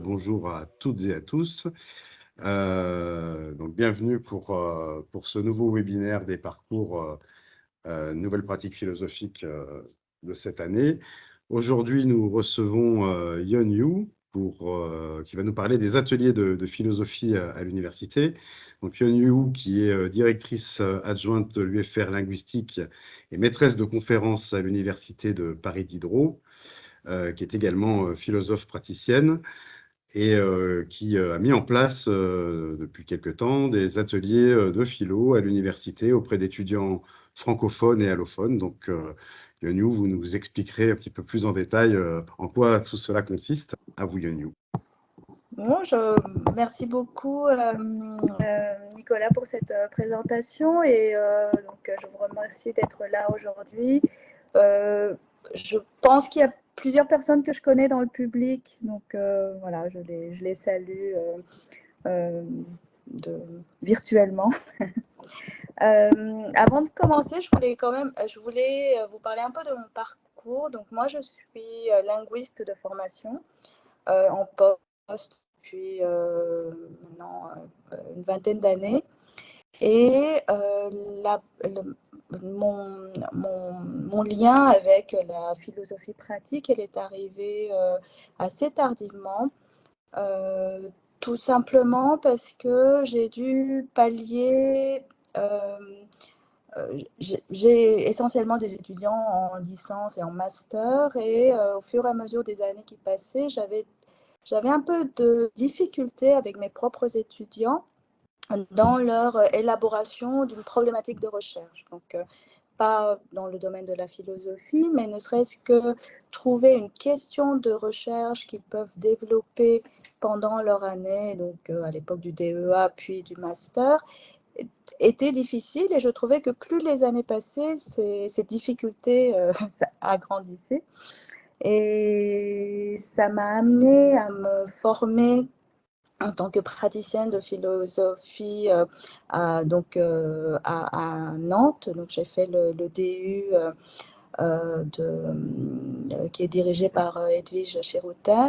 bonjour à toutes et à tous. Donc, bienvenue pour ce nouveau webinaire des parcours nouvelles pratiques philosophiques de cette année. Aujourd'hui, nous recevons Yeon Yu qui va nous parler des ateliers de philosophie à l'université. Donc, Yeon Yu, qui est directrice adjointe de l'UFR linguistique et maîtresse de conférences à l'université de Paris Diderot, qui est également philosophe praticienne et qui a mis en place depuis quelque temps des ateliers de philo à l'université auprès d'étudiants francophones et allophones. Donc, Yeon Yu, vous nous expliquerez un petit peu plus en détail en quoi tout cela consiste. À vous, Yeon Yu. Bon, merci beaucoup Nicolas pour cette présentation et donc je vous remercie d'être là aujourd'hui. Je pense qu'il y a plusieurs personnes que je connais dans le public, donc voilà, je les salue virtuellement. Avant de commencer, je voulais vous parler un peu de mon parcours. Donc moi, je suis linguiste de formation en poste depuis maintenant une vingtaine d'années. Et mon lien avec la philosophie pratique, elle est arrivée assez tardivement, tout simplement parce que j'ai dû pallier. J'ai essentiellement des étudiants en licence et en master, et au fur et à mesure des années qui passaient, j'avais un peu de difficulté avec mes propres étudiants dans leur élaboration d'une problématique de recherche. Donc, pas dans le domaine de la philosophie, mais ne serait-ce que trouver une question de recherche qu'ils peuvent développer pendant leur année, donc à l'époque du DEA puis du master, était difficile, et je trouvais que plus les années passaient, ces difficultés agrandissaient. Et ça m'a amenée à me former en tant que praticienne de philosophie à Nantes. Donc j'ai fait le DU qui est dirigé par Edwige Chirouter.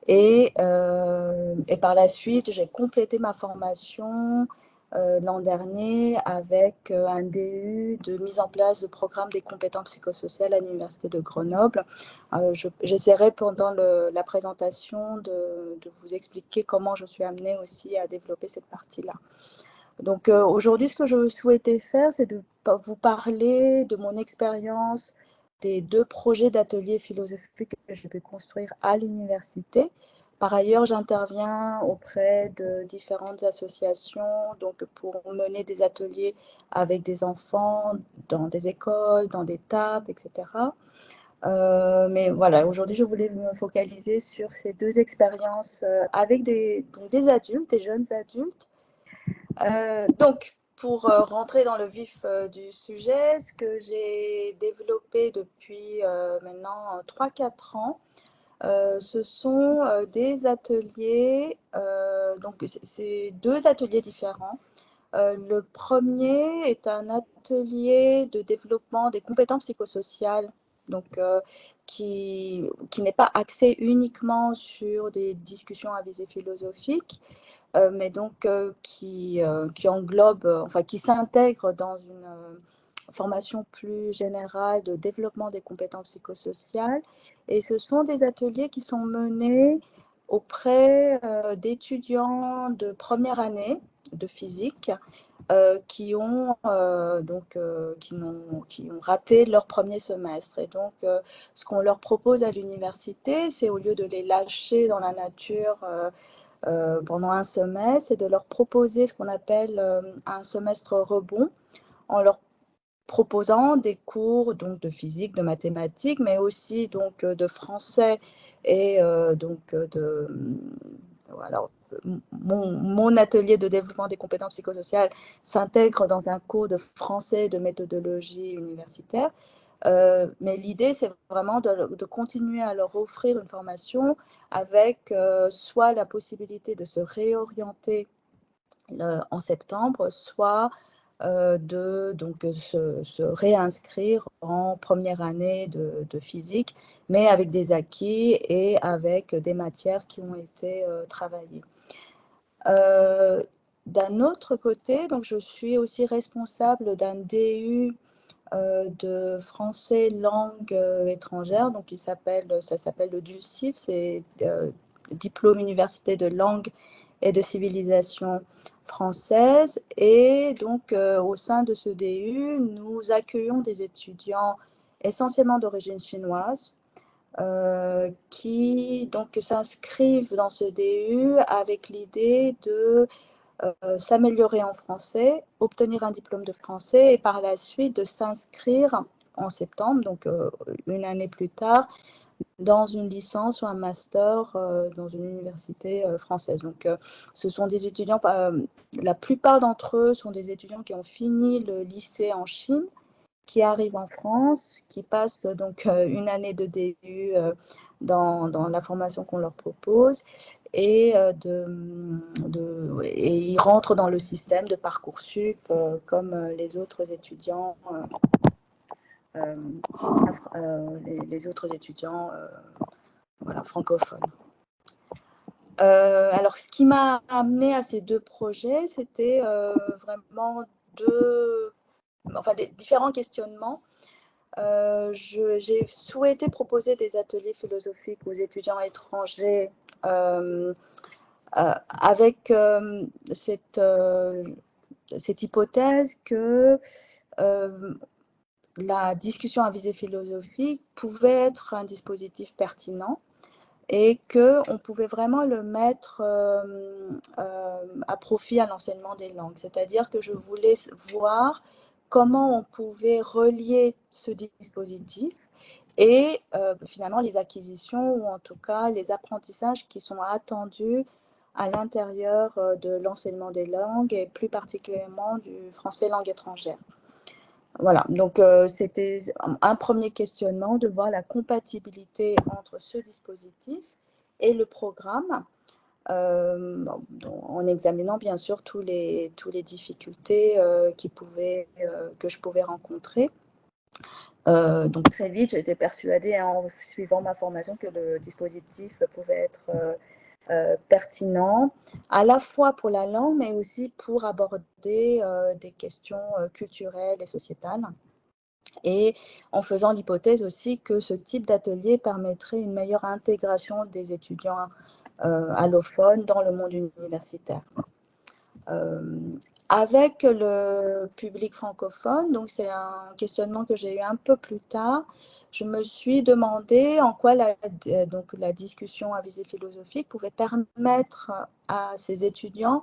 Et par la suite, j'ai complété ma formation l'an dernier avec un DU de mise en place de programme des compétences psychosociales à l'Université de Grenoble. J'essaierai pendant la présentation de vous expliquer comment je suis amenée aussi à développer cette partie-là. Donc aujourd'hui, ce que je souhaitais faire, c'est de vous parler de mon expérience des 2 projets d'ateliers philosophiques que j'ai pu construire à l'université. Par ailleurs, j'interviens auprès de différentes associations, donc pour mener des ateliers avec des enfants dans des écoles, dans des tables, etc. Mais voilà, aujourd'hui, je voulais me focaliser sur ces 2 expériences avec des adultes, des jeunes adultes. Donc, pour rentrer dans le vif du sujet, ce que j'ai développé depuis maintenant 3-4 ans, ce sont des ateliers, donc c'est 2 ateliers différents. Le premier est un atelier de développement des compétences psychosociales, donc qui n'est pas axé uniquement sur des discussions à visée philosophique, mais donc qui englobe, qui s'intègre dans une formation plus générale de développement des compétences psychosociales. Et ce sont des ateliers qui sont menés auprès d'étudiants de première année de physique qui ont raté leur premier semestre. Et donc, ce qu'on leur propose à l'université, c'est, au lieu de les lâcher dans la nature pendant un semestre, c'est de leur proposer ce qu'on appelle un semestre rebond, en leur proposant des cours donc de physique, de mathématiques, mais aussi donc de français et alors, mon atelier de développement des compétences psychosociales s'intègre dans un cours de français et de méthodologie universitaire. Mais l'idée, c'est vraiment de continuer à leur offrir une formation avec soit la possibilité de se réorienter en septembre, soit de se réinscrire en première année de physique, mais avec des acquis et avec des matières qui ont été travaillées. D'un autre côté, donc je suis aussi responsable d'un DU de français langue étrangère, donc ça s'appelle le DULCIF, c'est Diplôme Université de langue et de civilisation française. Et donc au sein de ce DU, nous accueillons des étudiants essentiellement d'origine chinoise qui donc s'inscrivent dans ce DU avec l'idée de s'améliorer en français, obtenir un diplôme de français et par la suite de s'inscrire en septembre, donc une année plus tard, dans une licence ou un master dans une université française. Donc ce sont des étudiants, la plupart d'entre eux sont des étudiants qui ont fini le lycée en Chine, qui arrivent en France, qui passent donc une année de DU dans la formation qu'on leur propose et ils rentrent dans le système de Parcoursup comme les autres étudiants, les autres étudiants voilà, francophones. Alors, ce qui m'a amené à ces deux projets, c'était vraiment des différents questionnements. J'ai souhaité proposer des ateliers philosophiques aux étudiants étrangers avec cette hypothèse que la discussion à visée philosophique pouvait être un dispositif pertinent et qu'on pouvait vraiment le mettre à profit à l'enseignement des langues. C'est-à-dire que je voulais voir comment on pouvait relier ce dispositif et finalement les acquisitions ou en tout cas les apprentissages qui sont attendus à l'intérieur de l'enseignement des langues et plus particulièrement du français langue étrangère. Voilà, donc c'était un premier questionnement de voir la compatibilité entre ce dispositif et le programme, en examinant bien sûr toutes les difficultés que je pouvais rencontrer. Donc très vite, j'étais persuadée en suivant ma formation que le dispositif pouvait être pertinent, à la fois pour la langue, mais aussi pour aborder des questions culturelles et sociétales. Et en faisant l'hypothèse aussi que ce type d'atelier permettrait une meilleure intégration des étudiants allophones dans le monde universitaire. Avec le public francophone, donc c'est un questionnement que j'ai eu un peu plus tard, je me suis demandé en quoi la discussion à visée philosophique pouvait permettre à ces étudiants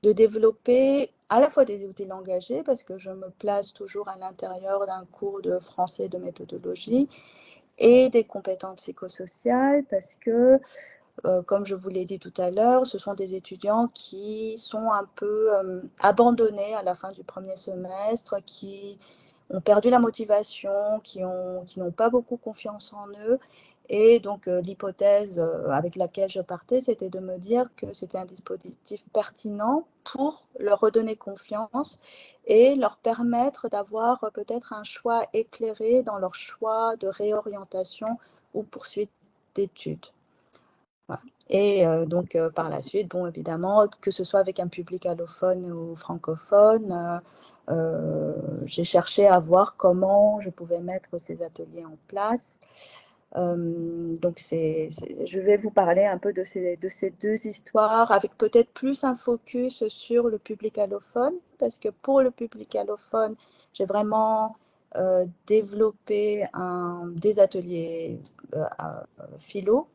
de développer à la fois des outils langagiers, parce que je me place toujours à l'intérieur d'un cours de français de méthodologie, et des compétences psychosociales, parce que comme je vous l'ai dit tout à l'heure, ce sont des étudiants qui sont un peu abandonnés à la fin du premier semestre, qui ont perdu la motivation, qui n'ont pas beaucoup confiance en eux. Et donc, l'hypothèse avec laquelle je partais, c'était de me dire que c'était un dispositif pertinent pour leur redonner confiance et leur permettre d'avoir peut-être un choix éclairé dans leur choix de réorientation ou poursuite d'études. Voilà. Et donc, par la suite, bon, évidemment, que ce soit avec un public allophone ou francophone, j'ai cherché à voir comment je pouvais mettre ces ateliers en place. Donc, je vais vous parler un peu de ces deux histoires, avec peut-être plus un focus sur le public allophone, parce que pour le public allophone, j'ai vraiment développé des ateliers philo,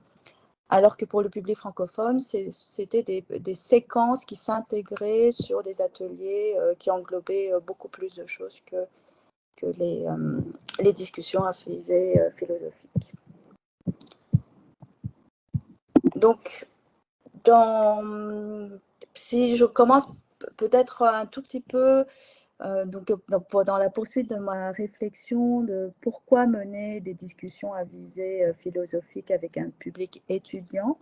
alors que pour le public francophone, c'était des séquences qui s'intégraient sur des ateliers qui englobaient beaucoup plus de choses que les discussions à visée philosophique. Donc, si je commence peut-être un tout petit peu dans la poursuite de ma réflexion de pourquoi mener des discussions à visée philosophique avec un public étudiant,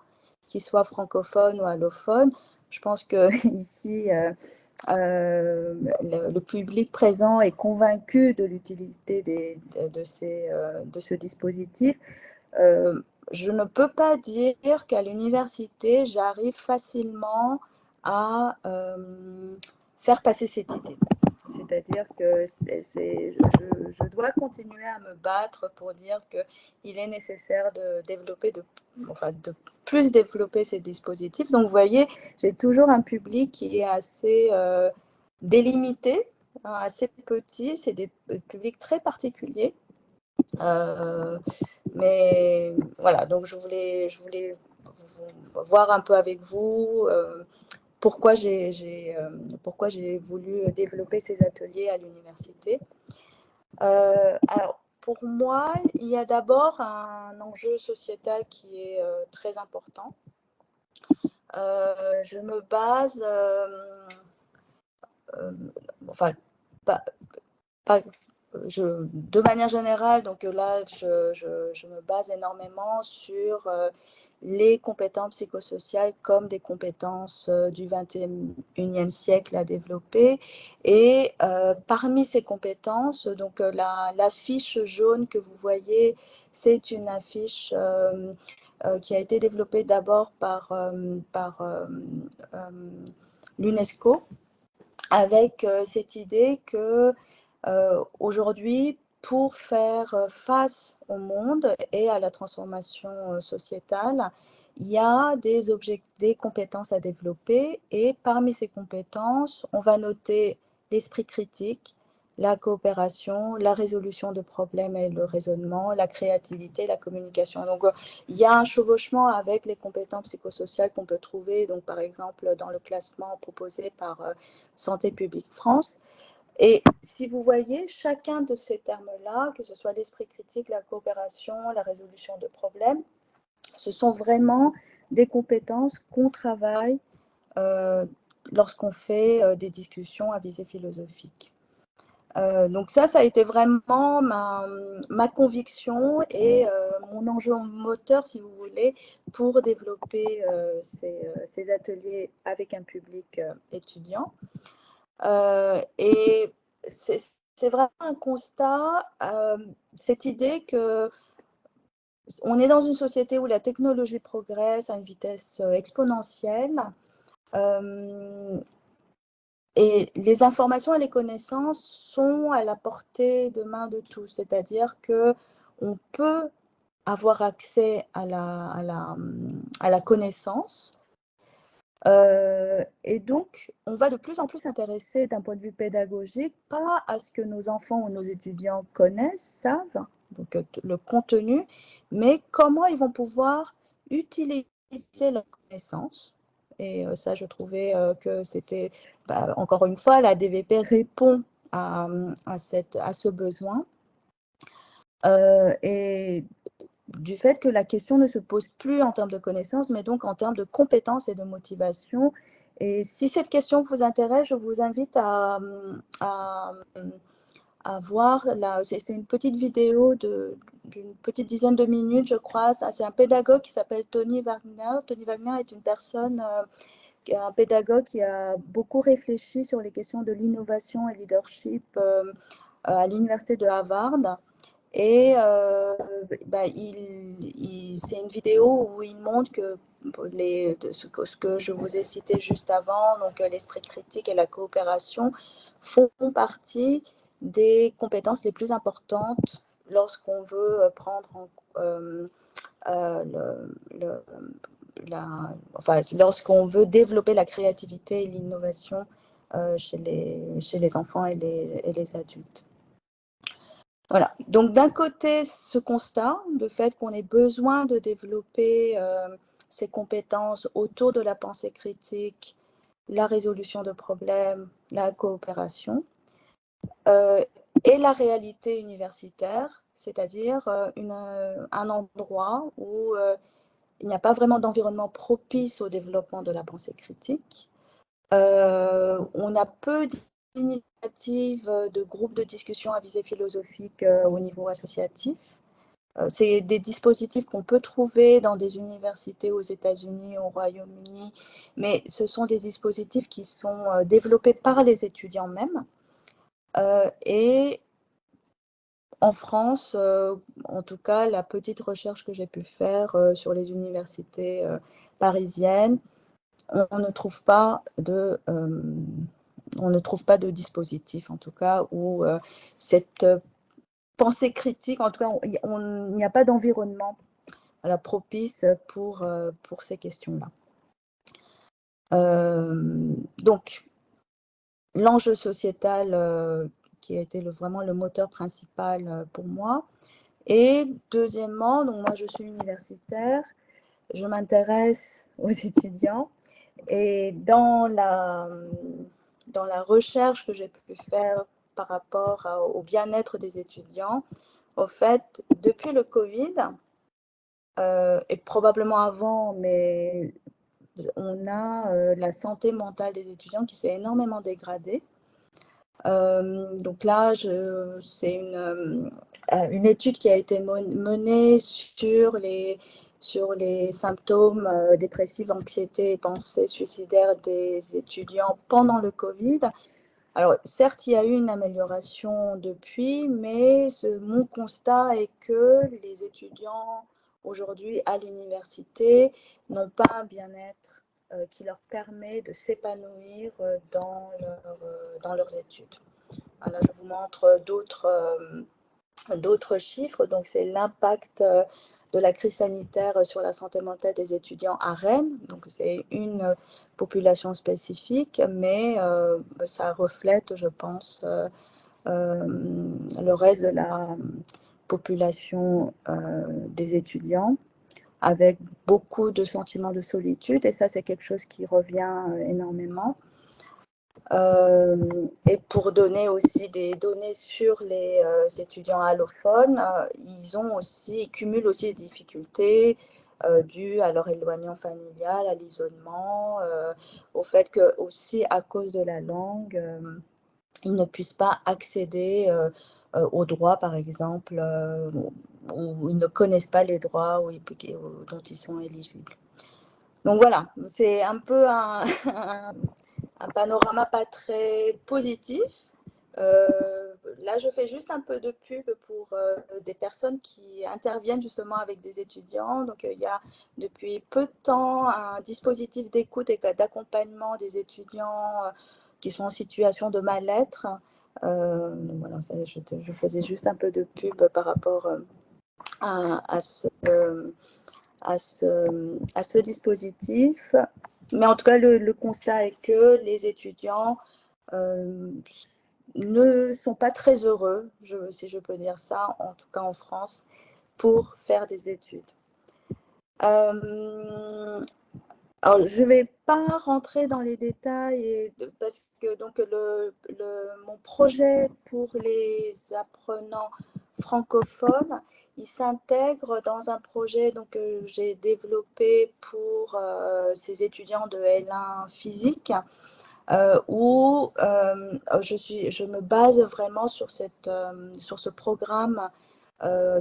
qu'il soit francophone ou allophone, je pense que ici, le public présent est convaincu de l'utilité de ce dispositif. Je ne peux pas dire qu'à l'université, j'arrive facilement à faire passer cette idée. C'est-à-dire que je dois continuer à me battre pour dire qu'il est nécessaire de développer, de plus développer ces dispositifs. Donc, vous voyez, j'ai toujours un public qui est assez délimité, assez petit. C'est des publics très particuliers. Mais voilà, donc je voulais voir un peu avec vous pourquoi j'ai voulu développer ces ateliers à l'université. Alors, pour moi, il y a d'abord un enjeu sociétal qui est très important. Je me base, de manière générale, donc là, je me base énormément sur les compétences psychosociales comme des compétences du 21e siècle à développer. Et parmi ces compétences, donc l'affiche jaune que vous voyez, c'est une affiche qui a été développée d'abord par l'UNESCO, avec cette idée que aujourd'hui, pour faire face au monde et à la transformation sociétale, il y a des compétences à développer, et parmi ces compétences, on va noter l'esprit critique, la coopération, la résolution de problèmes et le raisonnement, la créativité, la communication. Donc, il y a un chevauchement avec les compétences psychosociales qu'on peut trouver, donc, par exemple, dans le classement proposé par Santé publique France. Et si vous voyez, chacun de ces termes-là, que ce soit l'esprit critique, la coopération, la résolution de problèmes, ce sont vraiment des compétences qu'on travaille lorsqu'on fait des discussions à visée philosophique. Donc ça a été vraiment ma conviction et mon enjeu moteur, si vous voulez, pour développer ces ateliers avec un public étudiant. Et c'est vraiment un constat, cette idée que on est dans une société où la technologie progresse à une vitesse exponentielle, et les informations et les connaissances sont à la portée de main de tous. C'est-à-dire qu'on peut avoir accès à la connaissance. Et donc, on va de plus en plus s'intéresser d'un point de vue pédagogique, pas à ce que nos enfants ou nos étudiants connaissent, savent, donc le contenu, mais comment ils vont pouvoir utiliser leurs connaissances. Et ça, je trouvais que c'était, encore une fois, la DVP répond à ce besoin. Et du fait que la question ne se pose plus en termes de connaissances, mais donc en termes de compétences et de motivation. Et si cette question vous intéresse, je vous invite à voir, c'est une petite vidéo d'une petite dizaine de minutes, je crois. C'est un pédagogue qui s'appelle Tony Wagner. Tony Wagner est une personne, un pédagogue qui a beaucoup réfléchi sur les questions de l'innovation et leadership à l'université de Harvard. Et c'est une vidéo où il montre que ce que je vous ai cité juste avant, donc l'esprit critique et la coopération, font partie des compétences les plus importantes lorsqu'on veut prendre lorsqu'on veut développer la créativité et l'innovation chez les enfants et les adultes. Voilà. Donc, d'un côté, ce constat, le fait qu'on ait besoin de développer ces compétences autour de la pensée critique, la résolution de problèmes, la coopération, et la réalité universitaire, c'est-à-dire un endroit où il n'y a pas vraiment d'environnement propice au développement de la pensée critique. On a peu d'initiatives de groupes de discussion à visée philosophique au niveau associatif. c'est des dispositifs qu'on peut trouver dans des universités aux États-Unis, au Royaume-Uni, mais ce sont des dispositifs qui sont développés par les étudiants même. Et en France, en tout cas, la petite recherche que j'ai pu faire sur les universités parisiennes, on ne trouve pas de dispositif, en tout cas, où cette pensée critique, en tout cas, il n'y a pas d'environnement propice pour ces questions-là. Donc, l'enjeu sociétal qui a été vraiment le moteur principal pour moi. Et deuxièmement, donc moi je suis universitaire, je m'intéresse aux étudiants et dans la recherche que j'ai pu faire par rapport au bien-être des étudiants, au fait, depuis le Covid, et probablement avant, mais on a la santé mentale des étudiants qui s'est énormément dégradée. Donc là, c'est une étude qui a été menée sur les symptômes dépressifs, anxiété et pensées suicidaires des étudiants pendant le Covid. Alors, certes, il y a eu une amélioration depuis, mais mon constat est que les étudiants aujourd'hui à l'université n'ont pas un bien-être qui leur permet de s'épanouir dans leurs études. Voilà, je vous montre d'autres chiffres. Donc, c'est l'impact de la crise sanitaire sur la santé mentale des étudiants à Rennes. Donc, c'est une population spécifique, mais ça reflète, je pense, le reste de la population des étudiants, avec beaucoup de sentiments de solitude. Et ça, c'est quelque chose qui revient énormément. Et pour donner aussi des données sur les étudiants allophones, ils cumulent aussi des difficultés dues à leur éloignement familial, à l'isolement, au fait que aussi à cause de la langue, ils ne puissent pas accéder aux droits, par exemple, où ils ne connaissent pas les droits dont ils sont éligibles. Donc voilà, c'est un peu un panorama pas très positif. Là, je fais juste un peu de pub pour des personnes qui interviennent justement avec des étudiants. Donc, il y a depuis peu de temps un dispositif d'écoute et d'accompagnement des étudiants qui sont en situation de mal-être. Voilà, je faisais juste un peu de pub par rapport à ce dispositif. Mais en tout cas, le constat est que les étudiants ne sont pas très heureux, si je peux dire ça, en tout cas en France, pour faire des études. Alors, je ne vais pas rentrer dans les détails parce que donc, mon projet pour les apprenants francophones, il s'intègre dans un projet que j'ai développé pour ces étudiants de L1 physique, où je me base vraiment sur ce programme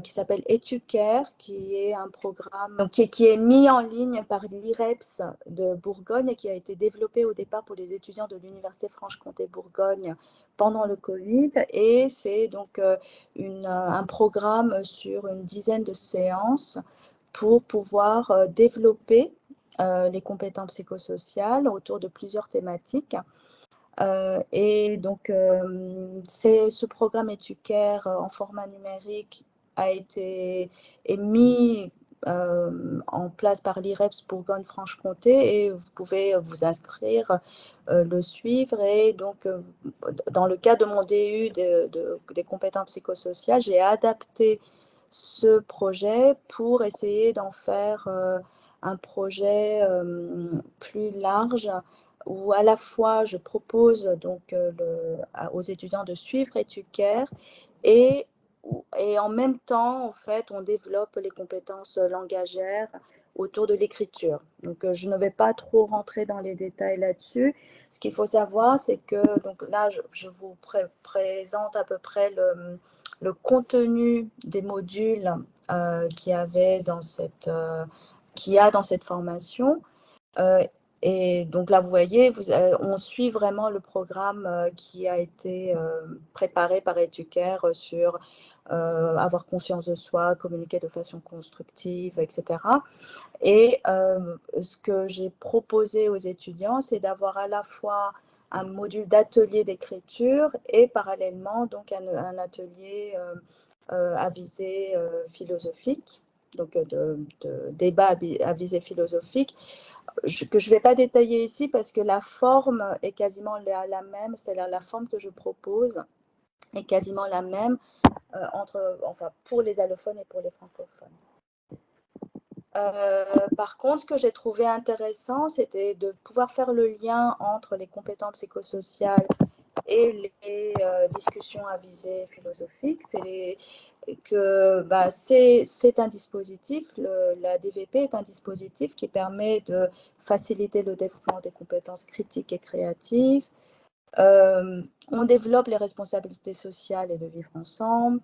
qui s'appelle Educare, qui est un programme qui est mis en ligne par l'IREPS de Bourgogne et qui a été développé au départ pour les étudiants de l'Université Franche-Comté-Bourgogne pendant le Covid. Et c'est donc un programme sur une dizaine de séances pour pouvoir développer les compétences psychosociales autour de plusieurs thématiques. Et donc, ce programme Educare en format numérique est mis en place par l'IREPS Bourgogne-Franche-Comté et vous pouvez vous inscrire, le suivre. Et donc, dans le cadre de mon DU des compétences psychosociales, j'ai adapté ce projet pour essayer d'en faire un projet plus large, où à la fois je propose donc aux étudiants de suivre Educare et en même temps, en fait, on développe les compétences langagières autour de l'écriture. Donc, je ne vais pas trop rentrer dans les détails là-dessus. Ce qu'il faut savoir, c'est que donc là, je vous présente à peu près le contenu des modules qu'il y avait dans qu'il y a dans cette formation. Et donc là, vous voyez, on suit vraiment le programme qui a été préparé par Educare sur avoir conscience de soi, communiquer de façon constructive, etc. Et ce que j'ai proposé aux étudiants, c'est d'avoir à la fois un module d'atelier d'écriture et parallèlement donc un atelier à visée philosophique, donc de débat à visée philosophique, que je ne vais pas détailler ici parce que la forme est quasiment la même, c'est-à-dire la forme que je propose est quasiment la même pour les allophones et pour les francophones. Par contre, ce que j'ai trouvé intéressant, c'était de pouvoir faire le lien entre les compétences psychosociales et les discussions à visée philosophique. C'est un dispositif, la DVP est un dispositif qui permet de faciliter le développement des compétences critiques et créatives. On développe les responsabilités sociales et de vivre ensemble.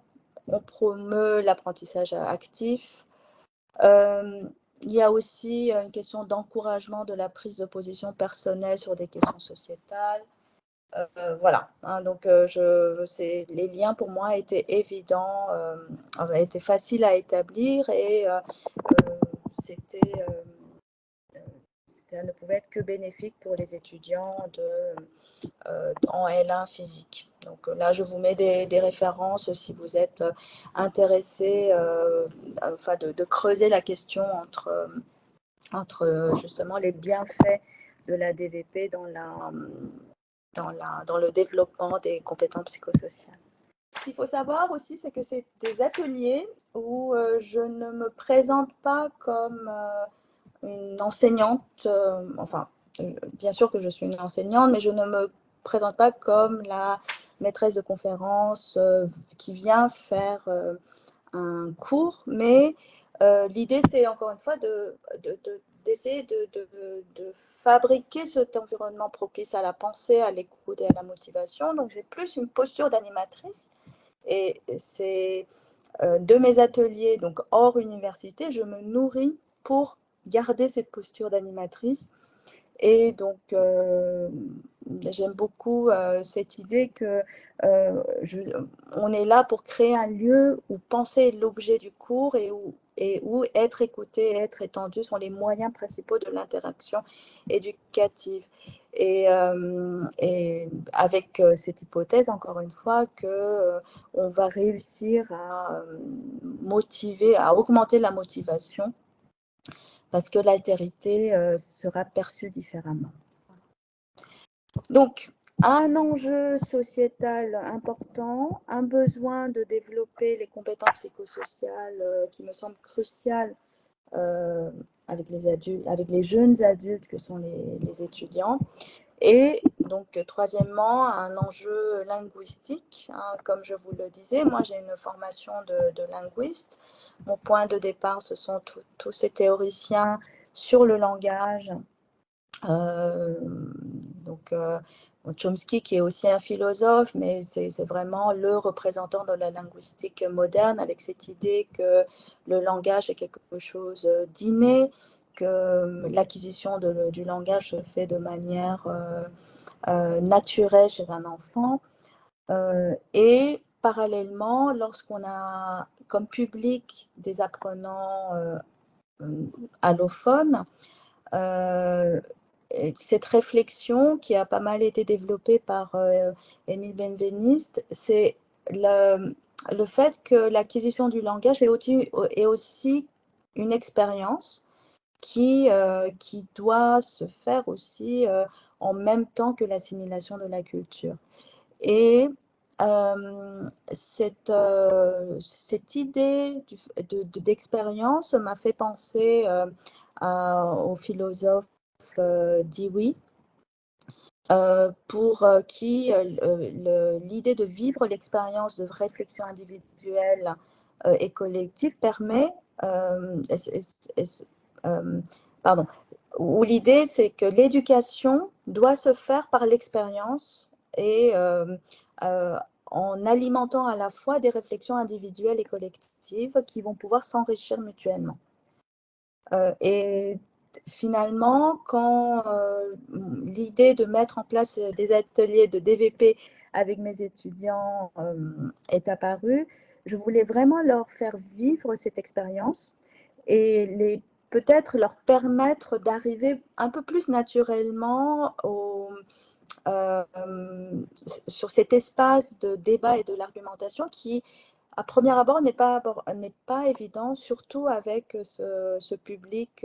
On promeut l'apprentissage actif. Il y a aussi une question d'encouragement de la prise de position personnelle sur des questions sociétales. Voilà, hein, donc les liens pour moi étaient évidents, étaient faciles à établir et ça ne pouvait être que bénéfique pour les étudiants en L1 physique. Donc là, je vous mets des références si vous êtes intéressés de creuser la question entre justement les bienfaits de la DVP dans le développement des compétences psychosociales. Ce qu'il faut savoir aussi, c'est que c'est des ateliers où je ne me présente pas comme une enseignante, bien sûr que je suis une enseignante, mais je ne me présente pas comme la maîtresse de conférence qui vient faire un cours, mais l'idée, c'est encore une fois d'essayer de fabriquer cet environnement propice à la pensée, à l'écoute et à la motivation. Donc, j'ai plus une posture d'animatrice et c'est de mes ateliers, donc hors université, je me nourris pour garder cette posture d'animatrice. Et donc, j'aime beaucoup cette idée que on est là pour créer un lieu où penser l'objet du cours et où être écouté, être entendu sont les moyens principaux de l'interaction éducative. Et avec cette hypothèse, encore une fois, qu'on va réussir à motiver, à augmenter la motivation parce que l'altérité sera perçue différemment. Donc, un enjeu sociétal important, un besoin de développer les compétences psychosociales qui me semble crucial avec les jeunes adultes que sont les étudiants. Et donc, troisièmement, un enjeu linguistique. Hein, comme je vous le disais, moi, j'ai une formation de linguiste. Mon point de départ, ce sont tous ces théoriciens sur le langage. Chomsky, qui est aussi un philosophe, mais c'est vraiment le représentant de la linguistique moderne, avec cette idée que le langage est quelque chose d'inné, que l'acquisition du langage se fait de manière naturelle chez un enfant. Et parallèlement, lorsqu'on a comme public des apprenants allophones, cette réflexion qui a pas mal été développée par Émile Benveniste, c'est le fait que l'acquisition du langage est aussi une expérience qui doit se faire aussi en même temps que l'assimilation de la culture. Et cette idée d'expérience m'a fait penser au philosophe Dewey, pour qui l'idée de vivre l'expérience de réflexion individuelle et collective permet, où l'idée c'est que l'éducation doit se faire par l'expérience et en alimentant à la fois des réflexions individuelles et collectives qui vont pouvoir s'enrichir mutuellement. Et finalement, quand l'idée de mettre en place des ateliers de DVP avec mes étudiants est apparue, je voulais vraiment leur faire vivre cette expérience et peut-être leur permettre d'arriver un peu plus naturellement sur cet espace de débat et de l'argumentation qui, à premier abord, n'est pas évident, surtout avec ce public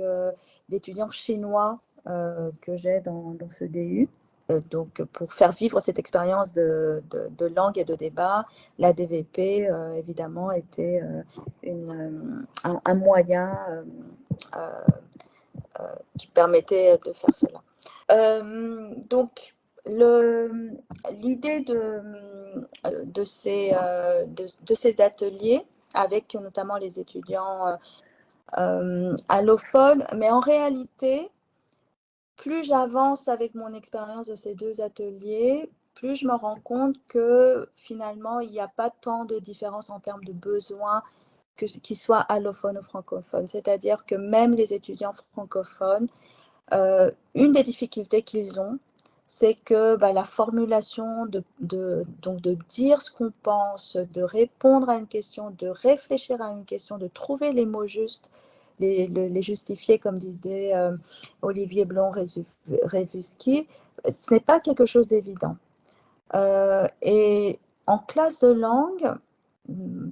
d'étudiants chinois que j'ai dans ce DU. Donc, pour faire vivre cette expérience de langue et de débat, la DVP, évidemment, était un moyen qui permettait de faire cela. Donc, l'idée de ces ateliers, avec notamment les étudiants allophones, mais en réalité, plus j'avance avec mon expérience de ces 2 ateliers, plus je me rends compte que finalement, il n'y a pas tant de différence en termes de besoins qu'ils soient allophones ou francophones. C'est-à-dire que même les étudiants francophones, une des difficultés qu'ils ont, c'est que la formulation donc de dire ce qu'on pense, de répondre à une question, de réfléchir à une question, de trouver les mots justes, les justifier, comme disait Olivier Blon-Revusky, ce n'est pas quelque chose d'évident. Et en classe de langue,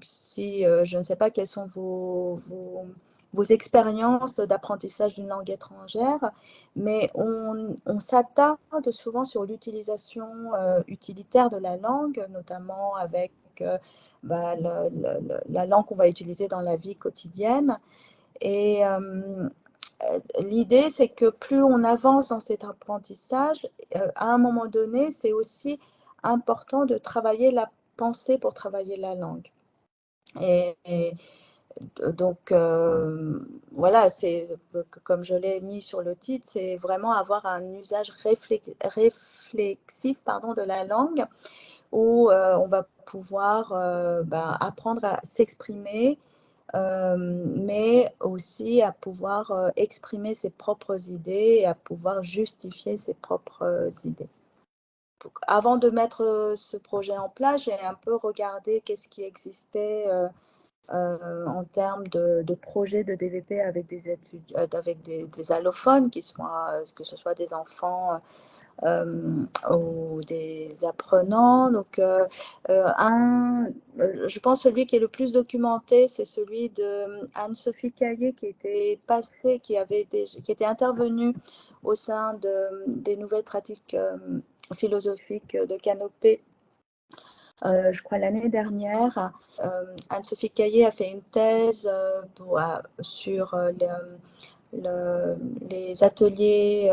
si je ne sais pas quelles sont vos expériences d'apprentissage d'une langue étrangère, mais on s'attarde souvent sur l'utilisation utilitaire de la langue, notamment avec la langue qu'on va utiliser dans la vie quotidienne. Et l'idée, c'est que plus on avance dans cet apprentissage, à un moment donné, c'est aussi important de travailler la pensée pour travailler la langue. Et donc, voilà, c'est comme je l'ai mis sur le titre, c'est vraiment avoir un usage réflexif de la langue où on va pouvoir apprendre à s'exprimer, mais aussi à pouvoir exprimer ses propres idées et à pouvoir justifier ses propres idées. Donc, avant de mettre ce projet en place, j'ai un peu regardé qu'est-ce qui existait en termes de projets de DVP avec des allophones, que ce soit des enfants ou des apprenants. Donc, je pense que celui qui est le plus documenté, c'est celui de Anne-Sophie Caillé qui était intervenue au sein des nouvelles pratiques philosophiques de Canopée. Je crois l'année dernière, Anne-Sophie Caillé a fait une thèse sur les ateliers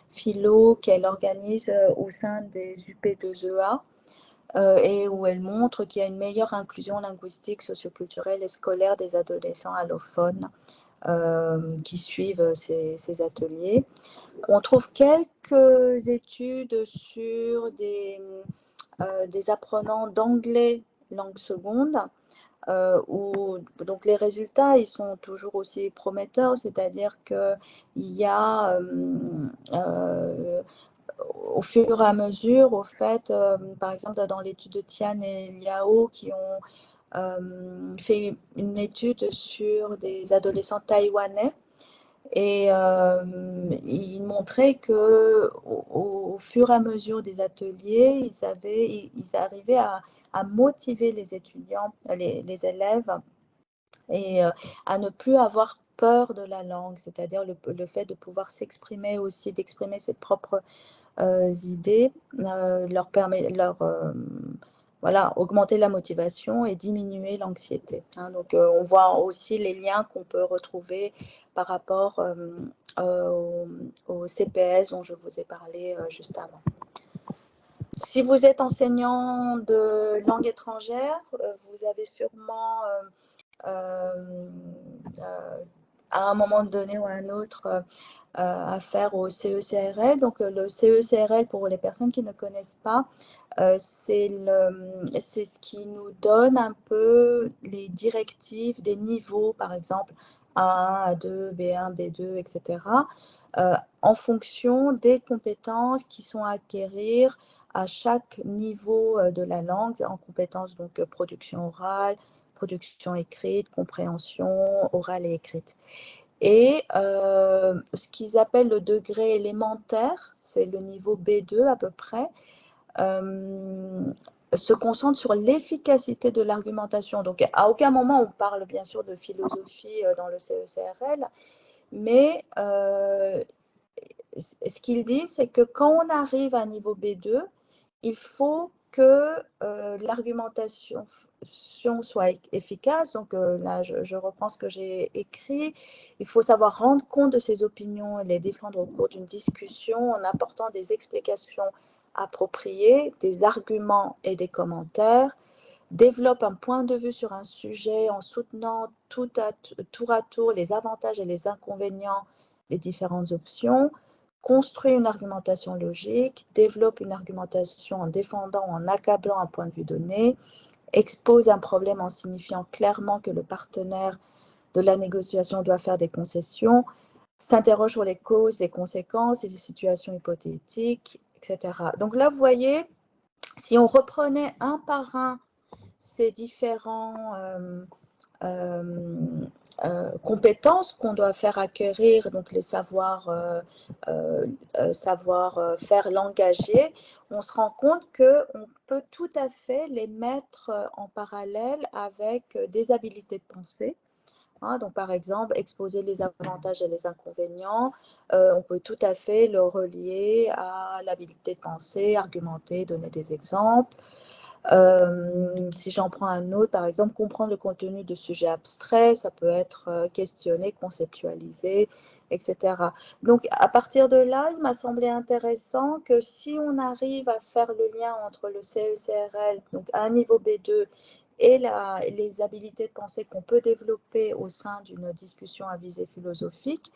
philo qu'elle organise au sein des UP2EA et où elle montre qu'il y a une meilleure inclusion linguistique, socioculturelle et scolaire des adolescents allophones qui suivent ces ateliers. On trouve quelques études sur des apprenants d'anglais langue seconde, où donc les résultats ils sont toujours aussi prometteurs, c'est-à-dire qu'il y a au fur et à mesure, au fait, par exemple dans l'étude de Tian et Liao qui ont fait une étude sur des adolescents taïwanais. Et il montrait qu'au fur et à mesure des ateliers, ils arrivaient à motiver les étudiants, les élèves, et à ne plus avoir peur de la langue, c'est-à-dire le fait de pouvoir s'exprimer aussi, d'exprimer ses propres idées, leur permet augmenter la motivation et diminuer l'anxiété. Donc, on voit aussi les liens qu'on peut retrouver par rapport au CPS dont je vous ai parlé juste avant. Si vous êtes enseignant de langue étrangère, vous avez sûrement à un moment donné ou à un autre affaire au CECRL. Donc le CECRL, pour les personnes qui ne connaissent pas, c'est ce qui nous donne un peu les directives des niveaux, par exemple A1, A2, B1, B2, etc., en fonction des compétences qui sont à acquérir à chaque niveau de la langue, en compétences donc production orale, production écrite, compréhension orale et écrite. Et ce qu'ils appellent le degré élémentaire, c'est le niveau B2 à peu près, se concentre sur l'efficacité de l'argumentation. Donc, à aucun moment on parle bien sûr de philosophie dans le CECRL, mais ce qu'il dit, c'est que quand on arrive à un niveau B2, il faut que l'argumentation soit efficace. Donc là, je reprends ce que j'ai écrit. Il faut savoir rendre compte de ses opinions et les défendre au cours d'une discussion en apportant des explications appropriées, des arguments et des commentaires. Développe un point de vue sur un sujet en soutenant tour à tour les avantages et les inconvénients des différentes options. Construit une argumentation logique, développe une argumentation en défendant ou en accablant un point de vue donné, expose un problème en signifiant clairement que le partenaire de la négociation doit faire des concessions, s'interroge sur les causes, les conséquences et les situations hypothétiques, etc. Donc là, vous voyez, si on reprenait un par un ces différents compétences qu'on doit faire acquérir, donc les savoir-faire langagiers, on se rend compte qu'on peut tout à fait les mettre en parallèle avec des habiletés de pensée. Donc, par exemple, exposer les avantages et les inconvénients, on peut tout à fait le relier à l'habilité de penser, argumenter, donner des exemples. Si j'en prends un autre, par exemple, comprendre le contenu de sujets abstraits, ça peut être questionné, conceptualisé, etc. Donc, à partir de là, il m'a semblé intéressant que si on arrive à faire le lien entre le CECRL, donc à un niveau B2, et les habiletés de pensée qu'on peut développer au sein d'une discussion à visée philosophique,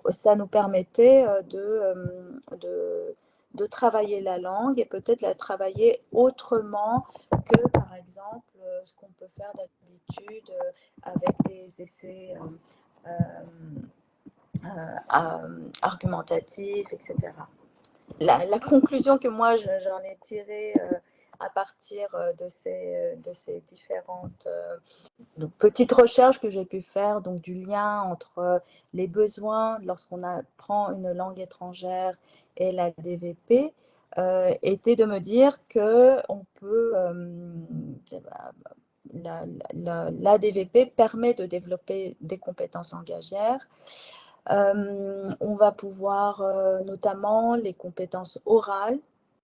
ça nous permettait de travailler la langue et peut-être la travailler autrement que, par exemple, ce qu'on peut faire d'habitude avec des essais argumentatifs, etc. La conclusion que moi j'en ai tirée à partir de ces différentes petites recherches que j'ai pu faire, donc du lien entre les besoins lorsqu'on apprend une langue étrangère et la DVP, était de me dire que on peut, la DVP permet de développer des compétences langagières. On va pouvoir notamment les compétences orales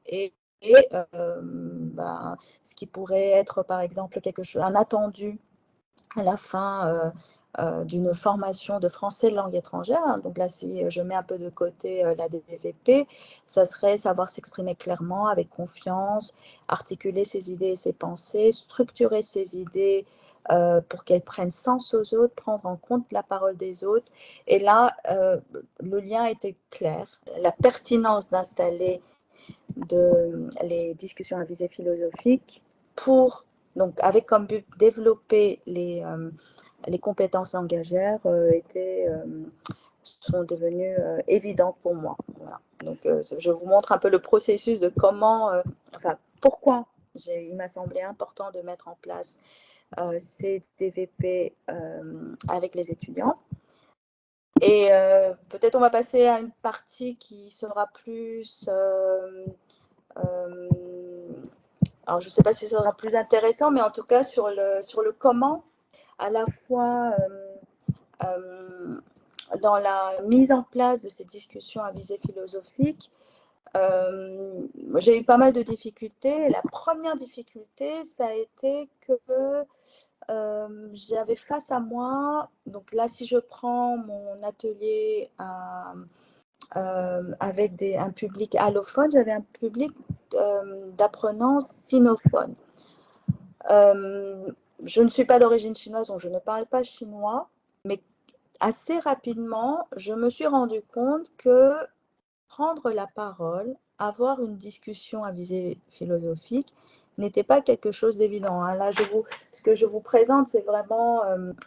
et ce qui pourrait être par exemple un attendu à la fin d'une formation de français de langue étrangère. Donc là, si je mets un peu de côté la DVP, ça serait savoir s'exprimer clairement, avec confiance, articuler ses idées et ses pensées, structurer ses idées pour qu'elles prennent sens aux autres, prendre en compte la parole des autres. Et là, le lien était clair. La pertinence d'installer les discussions à visée philosophique donc avec comme but développer les compétences langagières sont devenues évidentes pour moi. Voilà. Donc, je vous montre un peu le processus de pourquoi il m'a semblé important de mettre en place ces DVP avec les étudiants. Et peut-être on va passer à une partie qui sera plus... alors, je ne sais pas si ça sera plus intéressant, mais en tout cas, sur le comment, à la fois dans la mise en place de ces discussions à visée philosophique, j'ai eu pas mal de difficultés. La première difficulté, ça a été que j'avais face à moi, donc là, si je prends mon atelier avec un public allophone, j'avais un public d'apprenants sinophones. Je ne suis pas d'origine chinoise, donc je ne parle pas chinois, mais assez rapidement, je me suis rendu compte que prendre la parole, avoir une discussion à visée philosophique n'était pas quelque chose d'évident. Là, ce que je vous présente, c'est vraiment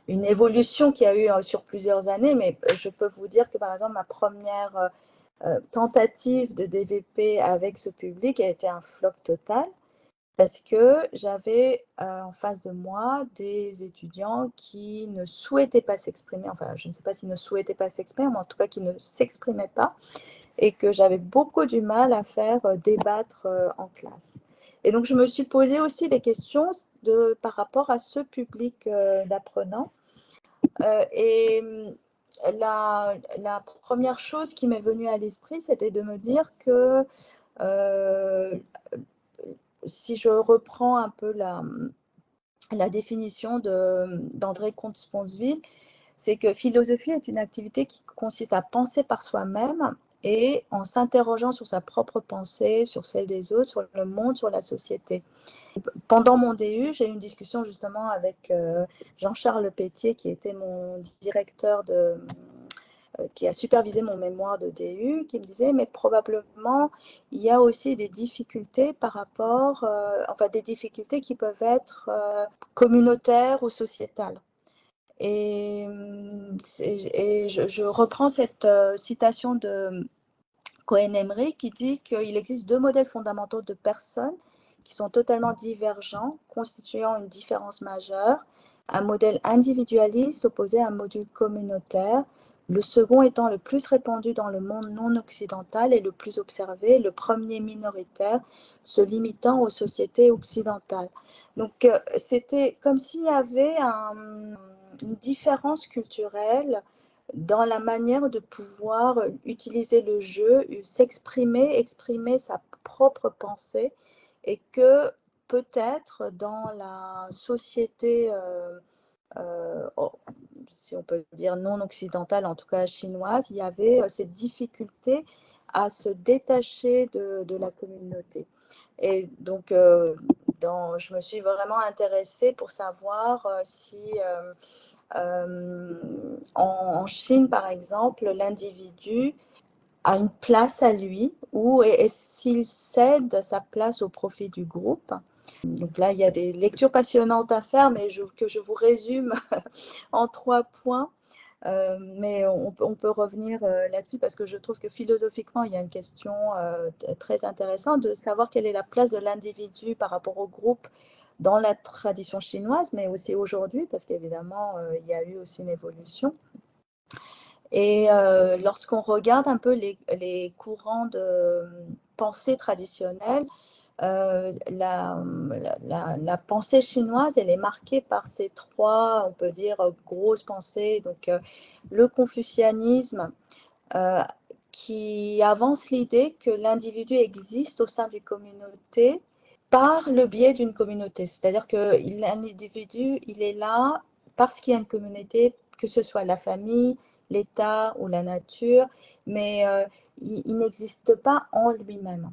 une évolution qui a eu sur plusieurs années, mais je peux vous dire que, par exemple, ma première tentative de DVP avec ce public a été un flop total. Parce que j'avais en face de moi des étudiants qui ne souhaitaient pas s'exprimer, enfin je ne sais pas s'ils ne souhaitaient pas s'exprimer, mais en tout cas qui ne s'exprimaient pas, et que j'avais beaucoup du mal à faire débattre en classe. Et donc je me suis posé aussi des questions par rapport à ce public d'apprenants. Et la première chose qui m'est venue à l'esprit, c'était de me dire que si je reprends un peu la définition d'André Comte-Sponville, c'est que philosophie est une activité qui consiste à penser par soi-même et en s'interrogeant sur sa propre pensée, sur celle des autres, sur le monde, sur la société. Pendant mon DU, j'ai eu une discussion justement avec Jean-Charles Pétier, qui était mon directeur qui a supervisé mon mémoire de DU, qui me disait, mais probablement, il y a aussi des difficultés par rapport, enfin des difficultés qui peuvent être communautaires ou sociétales. Et je reprends cette citation de Cohen-Emery qui dit qu'il existe deux modèles fondamentaux de personnes qui sont totalement divergents, constituant une différence majeure. Un modèle individualiste opposé à un modèle communautaire, le second étant le plus répandu dans le monde non occidental et le plus observé, le premier minoritaire, se limitant aux sociétés occidentales. Donc, c'était comme s'il y avait une différence culturelle dans la manière de pouvoir utiliser le jeu, s'exprimer, exprimer sa propre pensée, et que peut-être dans la société, si on peut dire non occidentale, en tout cas chinoise, il y avait cette difficulté à se détacher de la communauté. Et donc, je me suis vraiment intéressée pour savoir si en Chine, par exemple, l'individu a une place à lui ou s'il cède sa place au profit du groupe. Donc là, il y a des lectures passionnantes à faire, mais que je vous résume en 3 points. Mais on peut revenir là-dessus parce que je trouve que philosophiquement, il y a une question très intéressante de savoir quelle est la place de l'individu par rapport au groupe dans la tradition chinoise, mais aussi aujourd'hui, parce qu'évidemment, il y a eu aussi une évolution. Et lorsqu'on regarde un peu les courants de pensée traditionnelle, la pensée chinoise, elle est marquée par ces 3, on peut dire, grosses pensées. Donc, le confucianisme qui avance l'idée que l'individu existe au sein d'une communauté par le biais d'une communauté. C'est-à-dire que l'individu, il est là parce qu'il y a une communauté, que ce soit la famille, l'État ou la nature, mais il n'existe pas en lui-même.